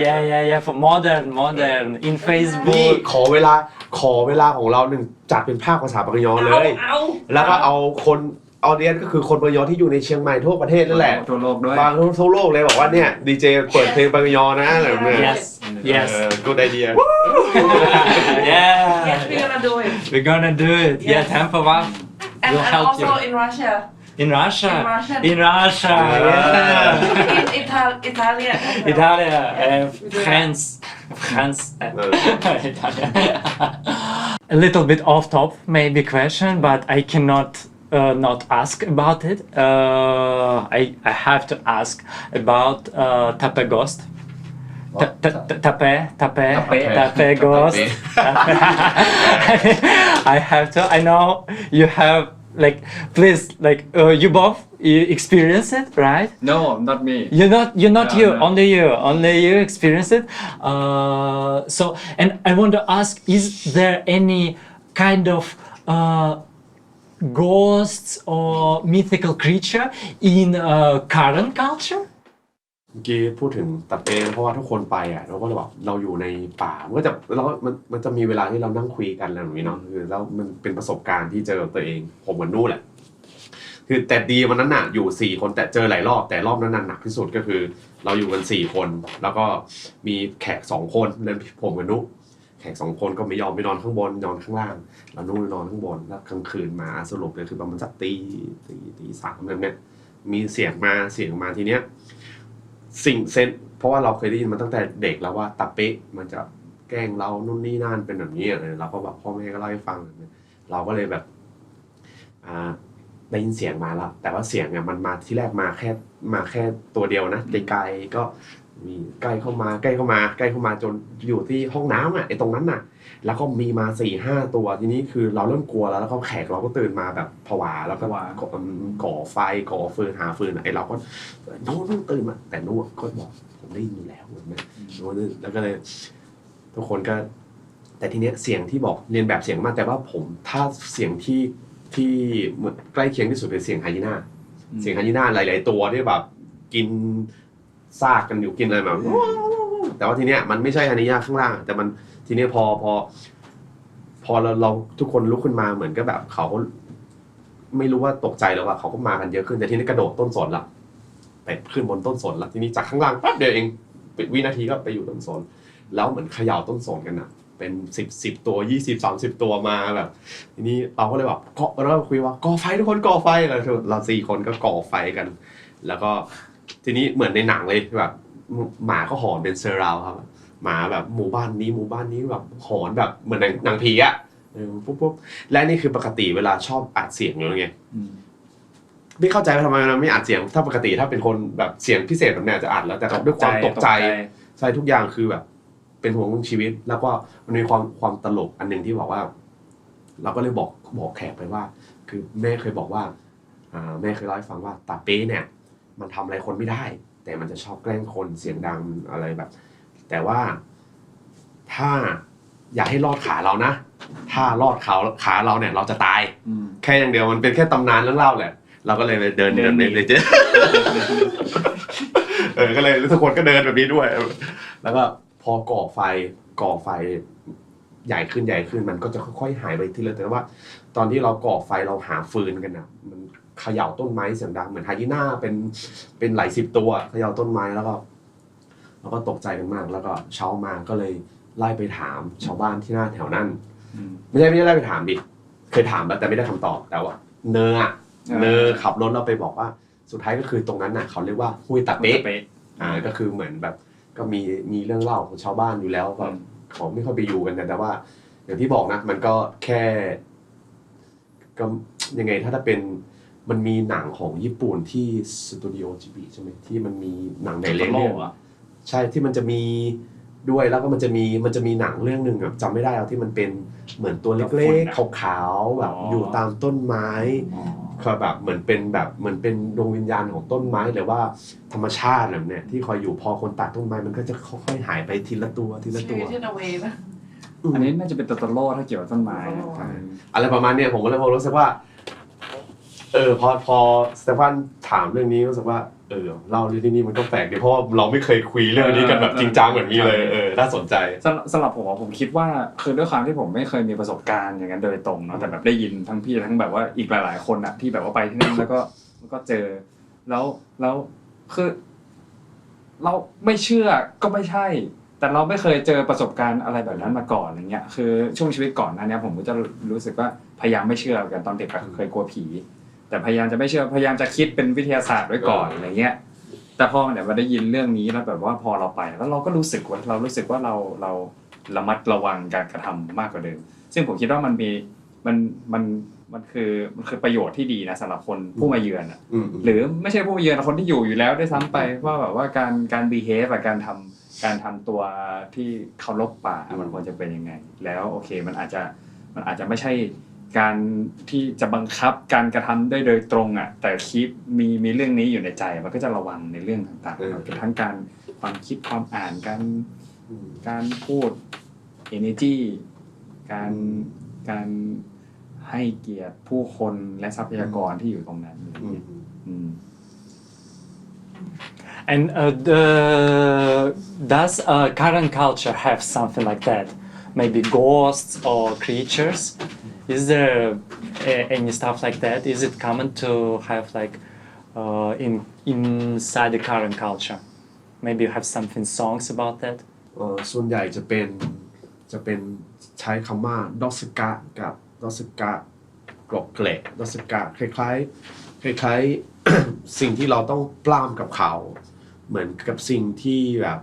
yeah. For modern in นี่ Facebook. ขอเวลาของเราหนึ่งจัดเป็นภาคภาษาปากยอเลย แล้วก็เอาคนออเดียนก็คือคนปากยอที่อยู่ในเชียงใหม่ทั่วประเทศนั่นแหละ ทั่วโลกด้วย บางทั่วโลกเลยบอกว่าเนี่ยดีเจเปิดเพลงปากยอนะอะไรแบบเนี้ย Yes. good idea Yeah. Yes, we're gonna do it. We're gonna do it. Yes. Yeah, Tampa Wow. And We'll help also you. in Russia. In Russia. In Russia. Yeah. In Italian. Italia. Yeah. France. Italia. A little bit off top, maybe question, but I cannot not ask about it. I have to ask about Tape Ghost. Tape Ghost. I have to. I know you have like. Please, like you both you experience it, right? no not me You're not No, you. no. Only you experience it. So, and I want to ask: is there any kind of ghosts or mythical creature in current culture? เมื่อกี้พูดถึงตะเปเพราะว่าทุกคนไปอ่ะเราก็เลยบอกเราอยู่ในป่ามันก็จะแล้วมันจะมีเวลาที่เรานั่งคุยกันอะไรแบบนี้เนาะคือแล้วมันเป็นประสบการณ์ที่เจอตัวเองผมกับนู่นแหละคือแต่ดีวันนั้นน่ะอยู่4 คนแต่เจอหลายรอบแต่รอบนั้นหนักที่สุดก็คือเราอยู่กัน4 คนแล้วก็มีแขก2 คนเล่นผมกับนุแขก2 คนก็ไม่ยอมไปนอนข้างบนนอนข้างล่างแล้วนู่นนอนข้างบนแล้วกลางคืนมาสรุปเลยคือประมาณสักตี 3นั่นเนี่ยมีเสียงมาทีเนี้ยสิ่งเซนเพราะว่าเราเคยได้ยินมาตั้งแต่เด็กแล้วว่าตาเป๊ะมันจะแกล้งเรานู่นนี่นั่นเป็นแบบนี้เลยเราก็แบบพ่อแม่ก็เล่าให้ฟังเราก็เลยแบบได้ยินเสียงมาแล้วแต่ว่าเสียงเนี่ยมันมาที่แรกมาแค่ตัวเดียวนะไกลๆก็มีใกล้เข้ามาจนอยู่ที่ห้องน้ำอ่ะไอ้ตรงนั้นน่ะแล้วก็มีมา 4-5 ตัวทีนี้คือเราเริ่มกลัวแล้วก็แขกเราก็ตื่นมาแบบผวาแล้วก็ก่อไฟก่อฟืนหาฟืนไอ้เราก็นู้นตื่นมาแต่นู้นก็บอกผมได้ยินอยู่แล้วเหมือนไหมแล้วก็เลยทุกคนก็แต่ทีเนี้ยเสียงที่บอกเรียนแบบเสียงมาแต่ว่าผมถ้าเสียงที่ใกล้เคียงที่สุดเป็นเสียงไฮยีน่าเสียงไฮยีน่าหลายๆตัวที่แบบกินซากกันอยู่กินอะไรแบบแต่ว่าทีเนี้ยมันไม่ใช่ไฮยีน่าข้างล่างแต่มันทีนี้พอเราทุกคนลุกขึ้นมาเหมือนกับแบบเขาไม่รู้ว่าตกใจแล้วว่าเขาก็มากันเยอะขึ้นแต่ทีนี้กระโดดต้นสนละไปขึ้นบนต้นสนละทีนี้จากข้างล่างแป๊บเดียวเองวินาทีก็ไปอยู่ต้นสนแล้วเหมือนเขย่าต้นสนกันนะเป็น10ตัว20-30ตัวมาแบบทีนี้เราก็เลยแบบเราคุยว่าก่อไฟทุกคนก่อไฟเรา4 คนก็ก่อไฟกันแล้วก็ทีนี้เหมือนในหนังเลยแบบหมาก็หอนเป็นเซอร์ราวครับหมาแบบหมู่บ้านนี้แบบหอนแบบเหมือนหนังผีอ่ะปุ๊บและนี่คือปกติเวลาชอบอัดเสียงอยู่ไงไม่เข้าใจว่าทำไมเราไม่อัดเสียงถ้าปกติถ้าเป็นคนแบบเสียงพิเศษแบบเนี้ยจะอัดแล้วแต่ด้วยความตกใจใช่ทุกอย่างคือแบบเป็นห่วงเรื่องชีวิตแล้วก็มันมีความตลกอันนึงที่บอกว่าเราก็เลยบอกแขกไปว่าคือแม่เคยบอกว่าแม่เคยเล่าให้ฟังว่าตาเป้เนี่ยมันทำอะไรคนไม่ได้แต่มันจะชอบแกล้งคนเสียงดังอะไรแบบแต่ว่า ถ้าอย่าให้รอดขาเรานะถ้ารอดขาเราเนี่ยเราจะตาย แค่อย่างเดียวมันเป็นแค่ตำนานเรื่องเล่าแหละเราก็เลยไปเดินเลยเจ๊ ก็เลยทุกคนก็เดินแบบนี้ด้วย แล้วก็พอก่อไฟใหญ่ขึ้นมันก็จะค่อยๆหายไปทีละแต่ว่า ตอนที่เราก่อไฟเราหาฟืนกันนะมันเขย่าต้นไม้เสียงดังเหมือนไฮยีน่าเป็นหลาย10ตัวเขย่าต้นไม้แล้วก็ตกใจกันมากแล้วก็เช้ามาก็เลยไล่ไปถามชาวบ้านที่หน้าแถวนั้นไม่ใช่ไล่ไปถามดิเคยถามแล้วแต่ไม่ได้คำตอบแต่ว่าเนอขับรถเราไปบอกว่าสุดท้ายก็คือตรงนั้นน่ะเขาเรียกว่าห้วยตะเป๊ะก็คือเหมือนแบบก็มีเรื่องเล่าของชาวบ้านอยู่แล้วก็เขาไม่ค่อยไปอยู่กันแต่ว่าอย่างที่บอกนะมันก็แค่ก็ยังไงถ้าเป็นมันมีหนังของญี่ปุ่นที่สตูดิโอจิบิใช่ไหมที่มันมีหนังในเรื่องใช่ที่มันจะมีด้วยแล้วก็มันจะมีหนังเรื่องหนึ่งแบบจำไม่ได้แล้วที่มันเป็นเหมือนตัวเล็กๆขาวๆแบบอยู่ตามต้นไม้คือแบบเหมือนเป็นดวงวิญญาณของต้นไม้หรือว่าธรรมชาติแบบเนี้ยที่คอยอยู่พอคนตัดต้นไม้มันก็จะค่อยๆหายไปทีละตัวชื่อนาเวนะ อันนี้น่าจะเป็นโตโตโร่ถ้าเกี่ยวกับต้นไม้อะไรประมาณเนี้ยผมก็เลยรู้สึกว่าพอสเตฟานถามเรื่องนี้รู้สึกว่าเล่าเรื่องนี้มันก็แปลกดีเพราะเราไม่เคยคุยเรื่องนี้กันแบบจริงจังแบบนี้เลยน่าสนใจสำหรับผมคิดว่าคือด้วยความที่ผมไม่เคยมีประสบการณ์อย่างนั้นโดยตรงเนาะแต่แบบได้ยินทั้งพี่ทั้งแบบว่าอีกหลายๆคนอะที่แบบว่าไปที่นั่นแล้วก็เจอแล้วคือเราไม่เชื่อก็ไม่ใช่แต่เราไม่เคยเจอประสบการณ์อะไรแบบนั้นมาก่อนอะไรเงี้ยคือช่วงชีวิตก่อนหน้านี้ผมก็จะรู้สึกว่าพยายามไม่เชื่อกันตอนเด็กเคยกลัวผีแต่พยายามจะไม่เชื่อพยายามจะคิดเป็นวิทยาศาสตร์ไว้ก่อนอะไรเงี้ยแต่พอเนี่ยมาได้ยินเรื่องนี้แล้วแบบว่าพอเราไปแล้วเราก็รู้สึกว่าเราระมัดระวังการกระทำมากกว่าเดิมซึ่งผมคิดว่ามันคือประโยชน์ที่ดีนะสำหรับคนผู้มาเยือนหรือไม่ใช่ผู้มาเยือนคนที่อยู่แล้วด้วยซ้ำไปว่าแบบว่าการ behave การทำตัวที่เคารพป่ามันควรจะเป็นยังไงแล้วโอเคมันอาจจะไม่ใช่การที่จะบังคับการกระทำได้โดยตรงอ่ะแต่คิดมีเรื่องนี้อยู่ในใจมันก็จะระวังในเรื่องต่างๆทั้งการความคิดความอ่านการพูด energy การให้เกียรติผู้คนและทรัพยากรที่อยู่ตรงนั้นAnd does current culture have something like that? Maybe ghosts or creatures? Is there any stuff like that? Is it common to have like inside the current culture? Maybe you have something songs about that? ส่วนใหญ่จะเป็นใช้คำว่าดอสกะกับดอสกะกรอกเกล็ดดอสกะคล้ายสิ่งที่เราต้องปล้ำกับเขาเหมือนกับสิ่งที่แบบ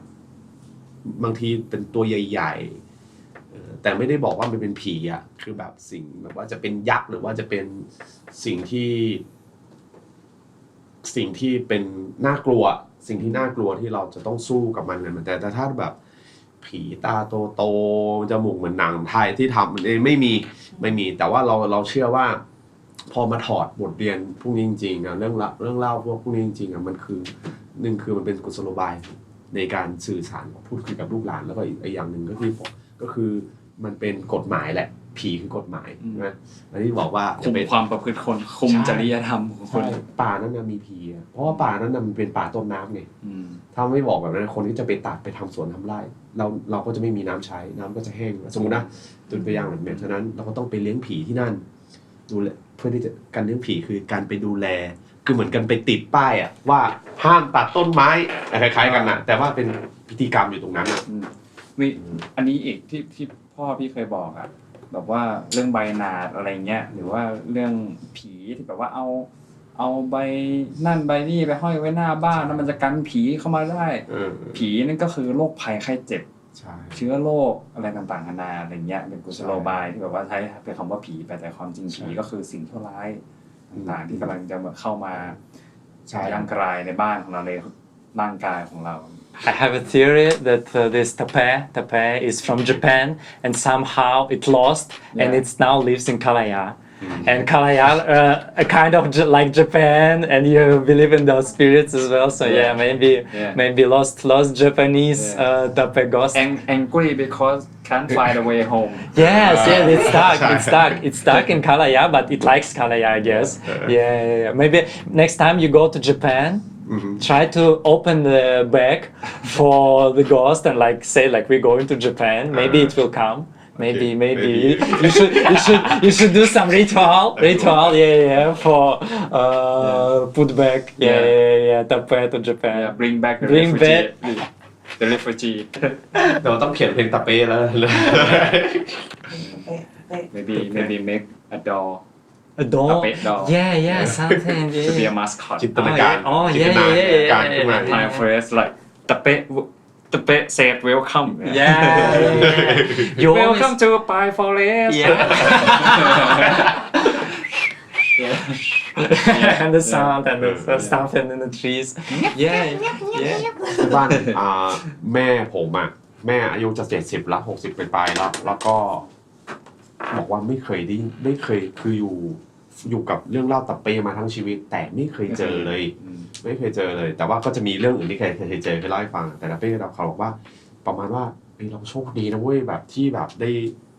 บางทีเป็นตัวใหญ่ๆแต่ไม่ได้บอกว่ามันเป็นผีอ่ะคือแบบสิ่งแบบว่าจะเป็นยักษ์หรือว่าจะเป็นสิ่งที่เป็นน่ากลัวสิ่งที่น่ากลัวที่เราจะต้องสู้กับมันแต่ถ้าแบบผีตาโตๆจมูกเหมือนหนังไทยที่ทำไม่มีแต่ว่าเราเชื่อว่าพอมาถอดบทเรียนพวกนี้จริงๆอ่ะเรื่องเล่าพวกนี้จริงๆอ่ะมันคือมันเป็นกุศโลบายในการสื่อสารพูดคุยกับลูกหลานแล้วก็อีกอย่างหนึ่งก็คือมันเป็นกฎหมายแหละผีคือกฎหมายนะอันนี้บอกว่าคุมความประพฤติคนคุมจริยธรรมของคนป่านั้นน่ะมีผีเพราะว่าป่านั้นน่ะมันเป็นป่าต้นน้ำไงถ้าไม่บอกแบบนั้นคนที่จะไปตัดไปทำสวนทำไร่เราก็จะไม่มีน้ำใช้น้ำก็จะแห้งสมมุตินะตัวอย่างแบบนี้ฉะนั้นเราก็ต้องไปเลี้ยงผีที่นั่นดูแลเพื่อที่จะการเลี้ยงผีคือการไปดูแลคือเหมือนกันไปติดป้ายอ่ะว่าห้ามตัดต้นไม้คล้ายๆกันนะแต่ว่าเป็นพิธีกรรมอยู่ตรงนั้นอ่ะมีอันนี้อีกที่พ่อพี่เคยบอกอ่ะแบบว่าเรื่องใบหนาดอะไรเงี้ยหรือว่าเรื่องผีที่แบบว่าเอาใบนั่นใบนี่ไปห้อยไว้หน้าบ้านแล้วมันจะกันผีเข้ามาได้ผีนั่นก็คือโรคภัยไข้เจ็บเชื้อโรคอะไรต่างๆนานาอะไรเงี้ยเป็นกุศโลบายที่แบบว่าใช้เป็นคำว่าผีไปแต่ความจริงผีก็คือสิ่งชั่วร้ายต่างๆที่กำลังจะเข้ามาย่างกรายในบ้านของเราในร่างกายของเรา I have a theory that this tape is from Japan and somehow it lost and it now lives in Kalaya. and Kalaya a kind of like Japan, and you believe in those spirits as well. So yeah, maybe lost Japanese tape ghost. Angry because can't find a way home. Yes, it's stuck in Kalaya, but it likes Kalaya, I guess. Yeah. Maybe next time you go to Japan, try to open the bag for the ghost and like say like we're going to Japan. Maybe it will come. Maybe you should do some ritual. For put back tape to Japan. Yeah, bring back the Bring refugee. The refugee. เราต้องเขียนเพลงตะเป้แล้ว เป๊ะเป๊ะ maybe make a doll A doll. A pet doll. Yeah, something. to be Yeah. a mascot. จินตนาการ Oh, จินตนาการ yeah. ขึ้นมา My first like the pet said welcome. Yeah. You Welcome to Pine Forest. and the sound and the stuff and in the trees. Yeah. ที่บ้านแม่ผมอ่ะแม่อายุจะ70แล้ว60ไปปลายแล้วแล้วก็บอกว่าไม่เคยคืออยู่กับเรื่องเล่าตะเปมาทั้งชีวิตแต่ไม่เคยเจอเลย ไม่เคยเจอเลย แต่ว่าก็จะมีเรื่องอื่นที่เคยเจอเคยเล่าให้ฟังแต่ตะเป้เขาบอกว่าประมาณว่าเราโชคดีนะเว้ยแบบที่แบบได้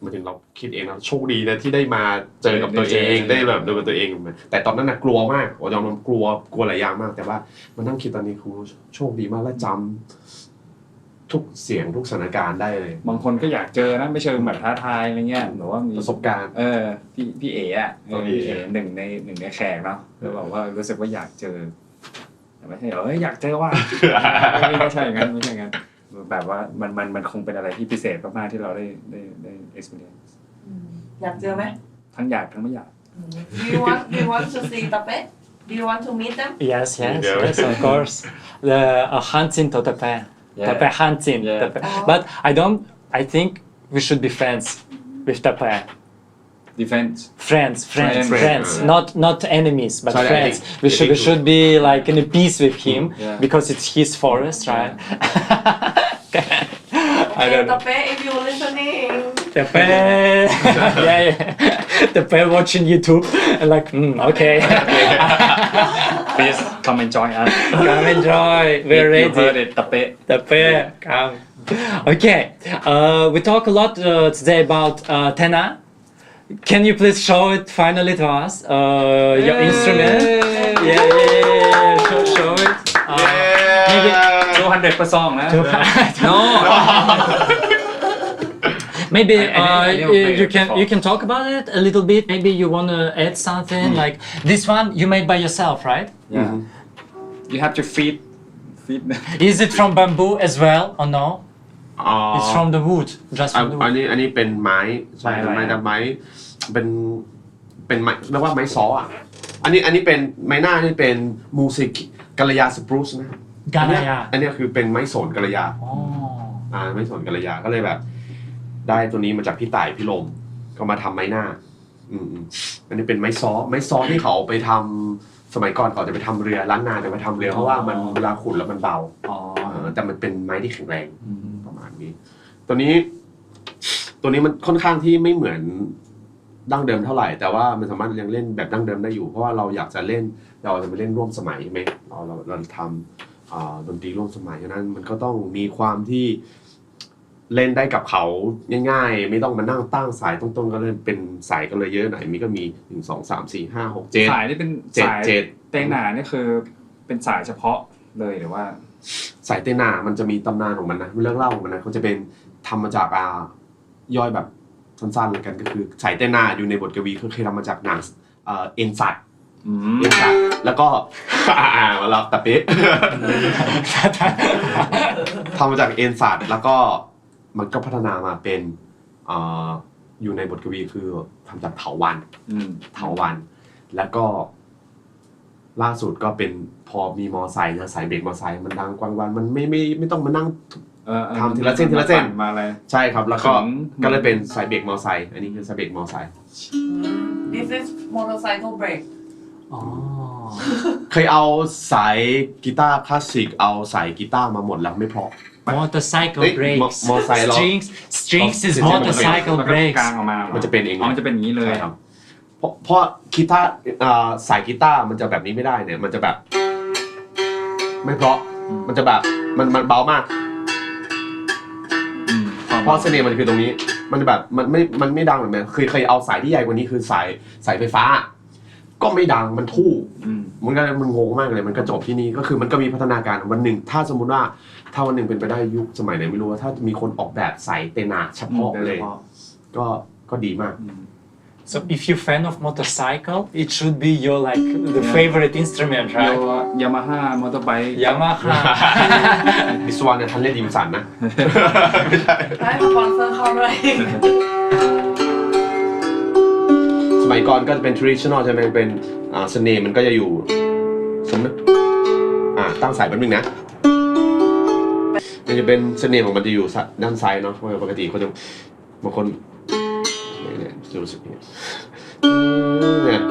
มาถึงเราคิดเองนะโชคดีนะที่ได้มาเจอกับตัวเองได้แบบดูกับตัวเองแต่ตอนนั้นน่ะกลัวมากยอมรับกลัวหลายอย่างมากแต่ว่ามันนั่งคิดตอนนี้คือโชคดีมากและจำทุกเสียงทุกสถานการณ์ได้เลย บางคนก็อยากเจอนะไม่เชิงแบบท้าทายอะไรเงี้ยหรือว่ามี ประสบการณ์ พี่เอ๋อะพี่เอ๋หนึ่งในแขกเนาะแล้วบอกว่ารู้สึกว่าอยากเจอแต่ไม่ใช่อยากเจอว่าไม่ใช่อย่างนั้นไม่ใช่อย่างนั้นแบบว่ามันคงเป็นอะไรที่พิเศษมากๆที่เราได้ experience อยากเจอไหม ทั้งอยากทั้งไม่อยาก Do you want to see ตะเป๊ะ Do you want to meet them Yes, of course. The hunting to tape. Tape hunting. Yeah. Tape. But I think we should be friends with tape. defense Friends. Friends. Not enemies, but Sorry, I friends. think- We I should think be like in a peace with him Yeah. because it's his forest, right? I don't ตะ know. เป๊ะ if you listening Tape. yeah. Tape watching YouTube and like, okay. please come and join us Come enjoy. We're you heard ready. it ตะเป๊ะ Tape, come. Okay. We talk a lot today about Tena. Can you please show it finally to us? Your instrument. Yeah. Show it. Maybe 200 per song นะ no. Maybe I never played it you before. can talk about it a little bit. Maybe you wanna add something like this one you made by yourself, right? yeah you have to feed Is it from bamboo as well or no? อ๋อ It's from the wood, just from the อัน wood. นี้เป็นไม้ใช่ ไม้อะไร ไม้เป็นไม้เรียกว่าไม้ซ้ออ่ะอันนี้เป็นไม้หน้านี่เป็นมูสิกกัลยาสปรูซนะ Galaya. อันนี้คือเป็นไม้สนกัลยา Oh. ไม้สนกัลยาก็เลยแบบ ได้ตัวนี้มาจากพี่ต่ายพี่ลมก็มาทำไม้หน้าอันนี้เป็นไม้ซ้อที่เขาไปทำสมัยก่อนเขาจะไปทำเรือล้านนาจะไปทำเรือเพราะว่ามันเวลาขุดแล้วมันเบา อ๋อ แต่มันเป็นไม้ที่แข็งแรงประมาณนี้ ตัวนี้มันค่อนข้างที่ไม่เหมือนดั้งเดิมเท่าไหร่ แต่ว่ามันสามารถยังเล่นแบบดั้งเดิมได้อยู่เพราะว่าเราอยากจะเล่นเราจะไปเล่นร่วมสมัยใช่ไหมเราทำดนตรีร่วมสมัยฉะนั้นมันก็ต้องมีความที่เล่นได้กับเขาง่ายๆไม่ต้องมานั่งตั้งสายตรงๆก็เลยเป็นสายก็เลยเยอะหน่อยมีก็มี1 2 3 4 5 6 7 สายนี่เป็นสาย เจ็ด เตงหนานี่คือเป็นสายเฉพาะเลยหรือว่า สายเตนามันจะมีตำนานของมันนะเรื่องเล่าของมันนะเขาจะเป็นทำมาจากย่อยแบบสั้นๆเลยกันก็คือสายเตนาอยู่ในบทกวีคือเคยทำมาจากหนังเอ็นสัตแล้วก็ มาลับตะเป๊ะ ทำมาจากเอ็นสัตแล้วก็มันก็พัฒนามาเป็นอยู่ในบทกวีคือทำจากเถาวัลย์แล้วก็ล่าสุดก็เป็นพอมีมอไซค์นะสายเบรกมอไซค์มันดังกลางวันมันไม่ต้องมานั่งทำทีละเส้นมาเลย ใช่ครับแล้วก็ ถึง ก็เลยเป็นสายเบรกมอไซค์อันนี้คือสายเบรกมอไซค์ This is motorcycle brake Oh. เคยเอาสายกีตาร์คลาสสิกเอาสายกีตาร์มาหมดแล้วไม่เพราะ Motorcycle Hey, brakes. motorcycle. Strings is Oh, motorcycle มันก็ brakes. กลางออกมา มันจะเป็นเอง มันจะเป็นอย่างนี้เลย ใช่ครับ เพราะกีตาร์สายกีตาร์มันจะแบบนี้ไม่ได้เนี่ยมันจะแบบไม่เพราะมันจะแบบมันเบามากเพราะเสน่ห์มันคือตรงนี้มันแบบมันไม่ดังเหมือนเคยเอาสายที่ใหญ่กว่านี้คือสายไฟฟ้าก็ไม่ดังมันทู่มันงงมากเลยมันก็จบที่นี่ก็คือมันก็มีพัฒนาการวันหนึ่งถ้าสมมุติว่าถ้าวันหนึ่งเป็นไปได้ยุคสมัยไหนไม่รู้ว่าถ้ามีคนออกแบบสายเตนาเฉพาะเลยก็ดีมาก So if you're fan of motorcycle, it should be your like the favorite instrument, right? Your Yamaha motorbike Yamaha. ดิสวานเนี่ยทันเล่นดิมสันนะ ให้สปอนเซอร์เข้าด้วย สมัยก่อนก็จะเป็น traditional ใช่ไหมเป็นเสน่ห์มันก็จะอยู่สมมติตั้งสายแป๊บนึงนะมันจะเป็นเสน่ห์ของมันจะอยู่ด้านซ้ายเนาะปกติเขาจะบางคนเนี่ยจะรู้สึกเนี่ย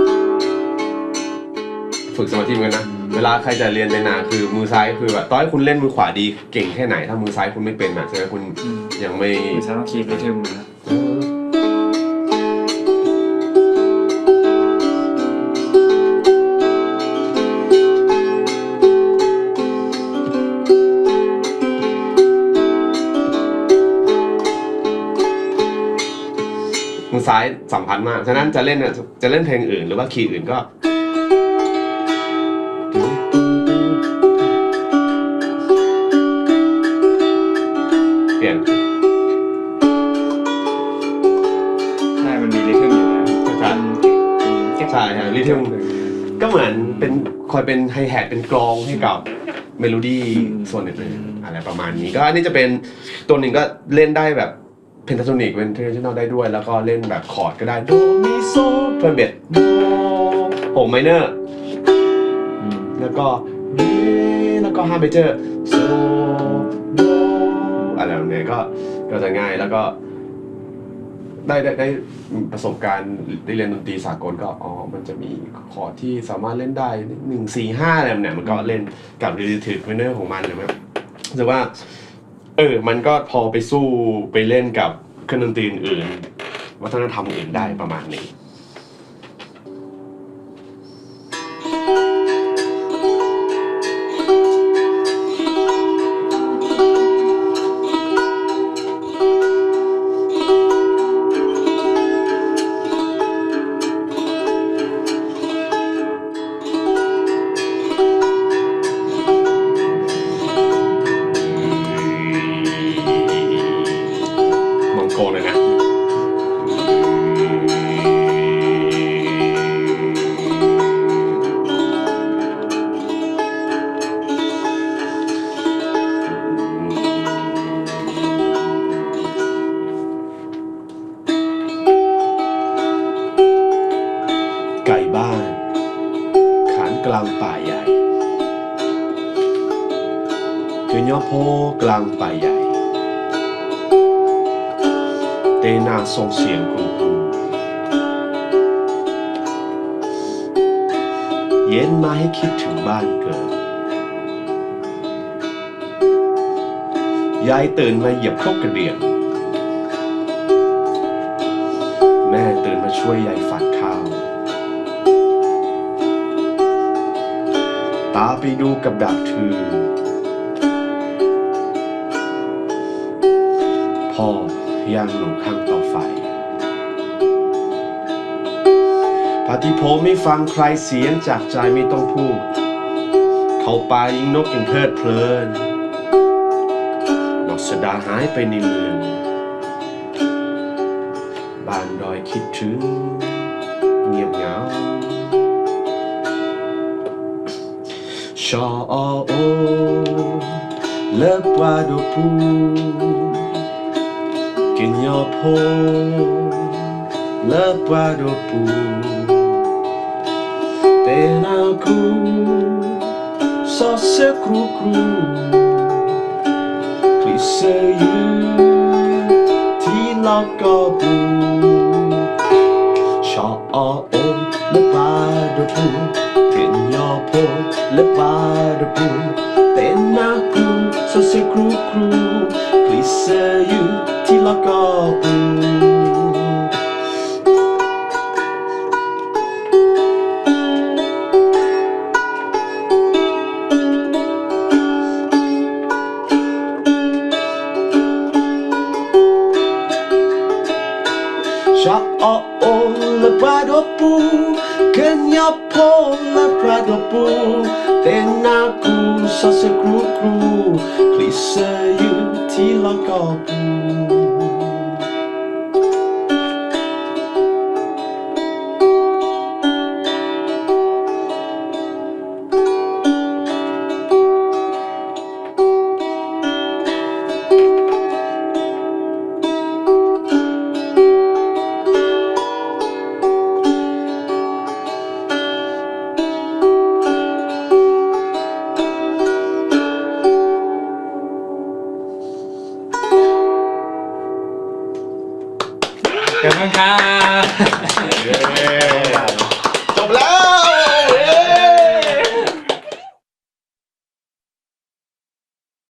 ฝึกสมาธิเหมือนกันนะเวลาใครจะเรียนในนาคือมือซ้ายคือแบบต่อให้คุณเล่นมือขวาดีเก่งแค่ไหนถ้ามือซ้ายคุณไม่เป็นแสดงคุณยังไม่ ฉันต้องคีบริทึมนะ มือซ้ายสำคัญมากฉะนั้นจะเล่นเพลงอื่นหรือว่าคีย์อื่นก็เปลี่ยน ใช่มันมีริทึมอยู่นะ ใช่ริทึมก็เหมือนเป็นคอยเป็นไฮแฮทเป็นกลองให้กับเมโลดี้ส่วนอื่นๆอะไรประมาณนี้ก็อันนี้จะเป็นตัวหนึ่งก็เล่นได้แบบเพนทาโทนิกเป็นเทรดิชันแนลได้ด้วยแล้วก็เล่นแบบคอร์ดก็ได้โดมิโซเพิ่มเบสโดหกไมเนอร์แล้วก็เรแล้วก็5เมเจอร์โซโดอะไรแบบนี้ก็จะง่ายแล้วก็ได้ประสบการณ์ได้เรียนดนตรีสากลก็มันจะมีคอร์ดที่สามารถเล่นได้1 4 5อะไรแบบนี้มันก็เล่นกับ relative minor ของมันเลยมั้ยรู้สึกว่ามันก็พอไปสู้ไปเล่นกับเครื่องดนตรีอื่นวัฒนธรรมอื่นได้ประมาณนี้โกนเลยนะไก่บ้านขานกลางป่าใหญ่เกินย่อโพกลางป่าใหญ่เตนาส่งเสียงคุณครูเย็นมาให้คิดถึงบ้านเกิดยายตื่นมาเหยียบครกกระเดียงแม่ตื่นมาช่วยยายฝัดข้าวตาไปดูกับดักถือพ่อย่างหนูข้างเตาไฟพาทิโพไม่ฟังใครเสียงจากใจไม่ต้องพูดเข้าป่ายิงนกอย่างเพลิดเพลินนกสดาหายไปในเมืองบ้านดอยคิดถึงเงียบเหงาชอโอเลิกว่าดูปูKenyo po lepuado pu Tenaku sose kru kru Klise yu tilaka pu Sha om lepuado pu Kenyo po lepuado pu Tenaku sose kru kru Klise yu tilaka pu padaku kenyapo padaku dan aku sesekru-kru klise tilakaku Cảm ơn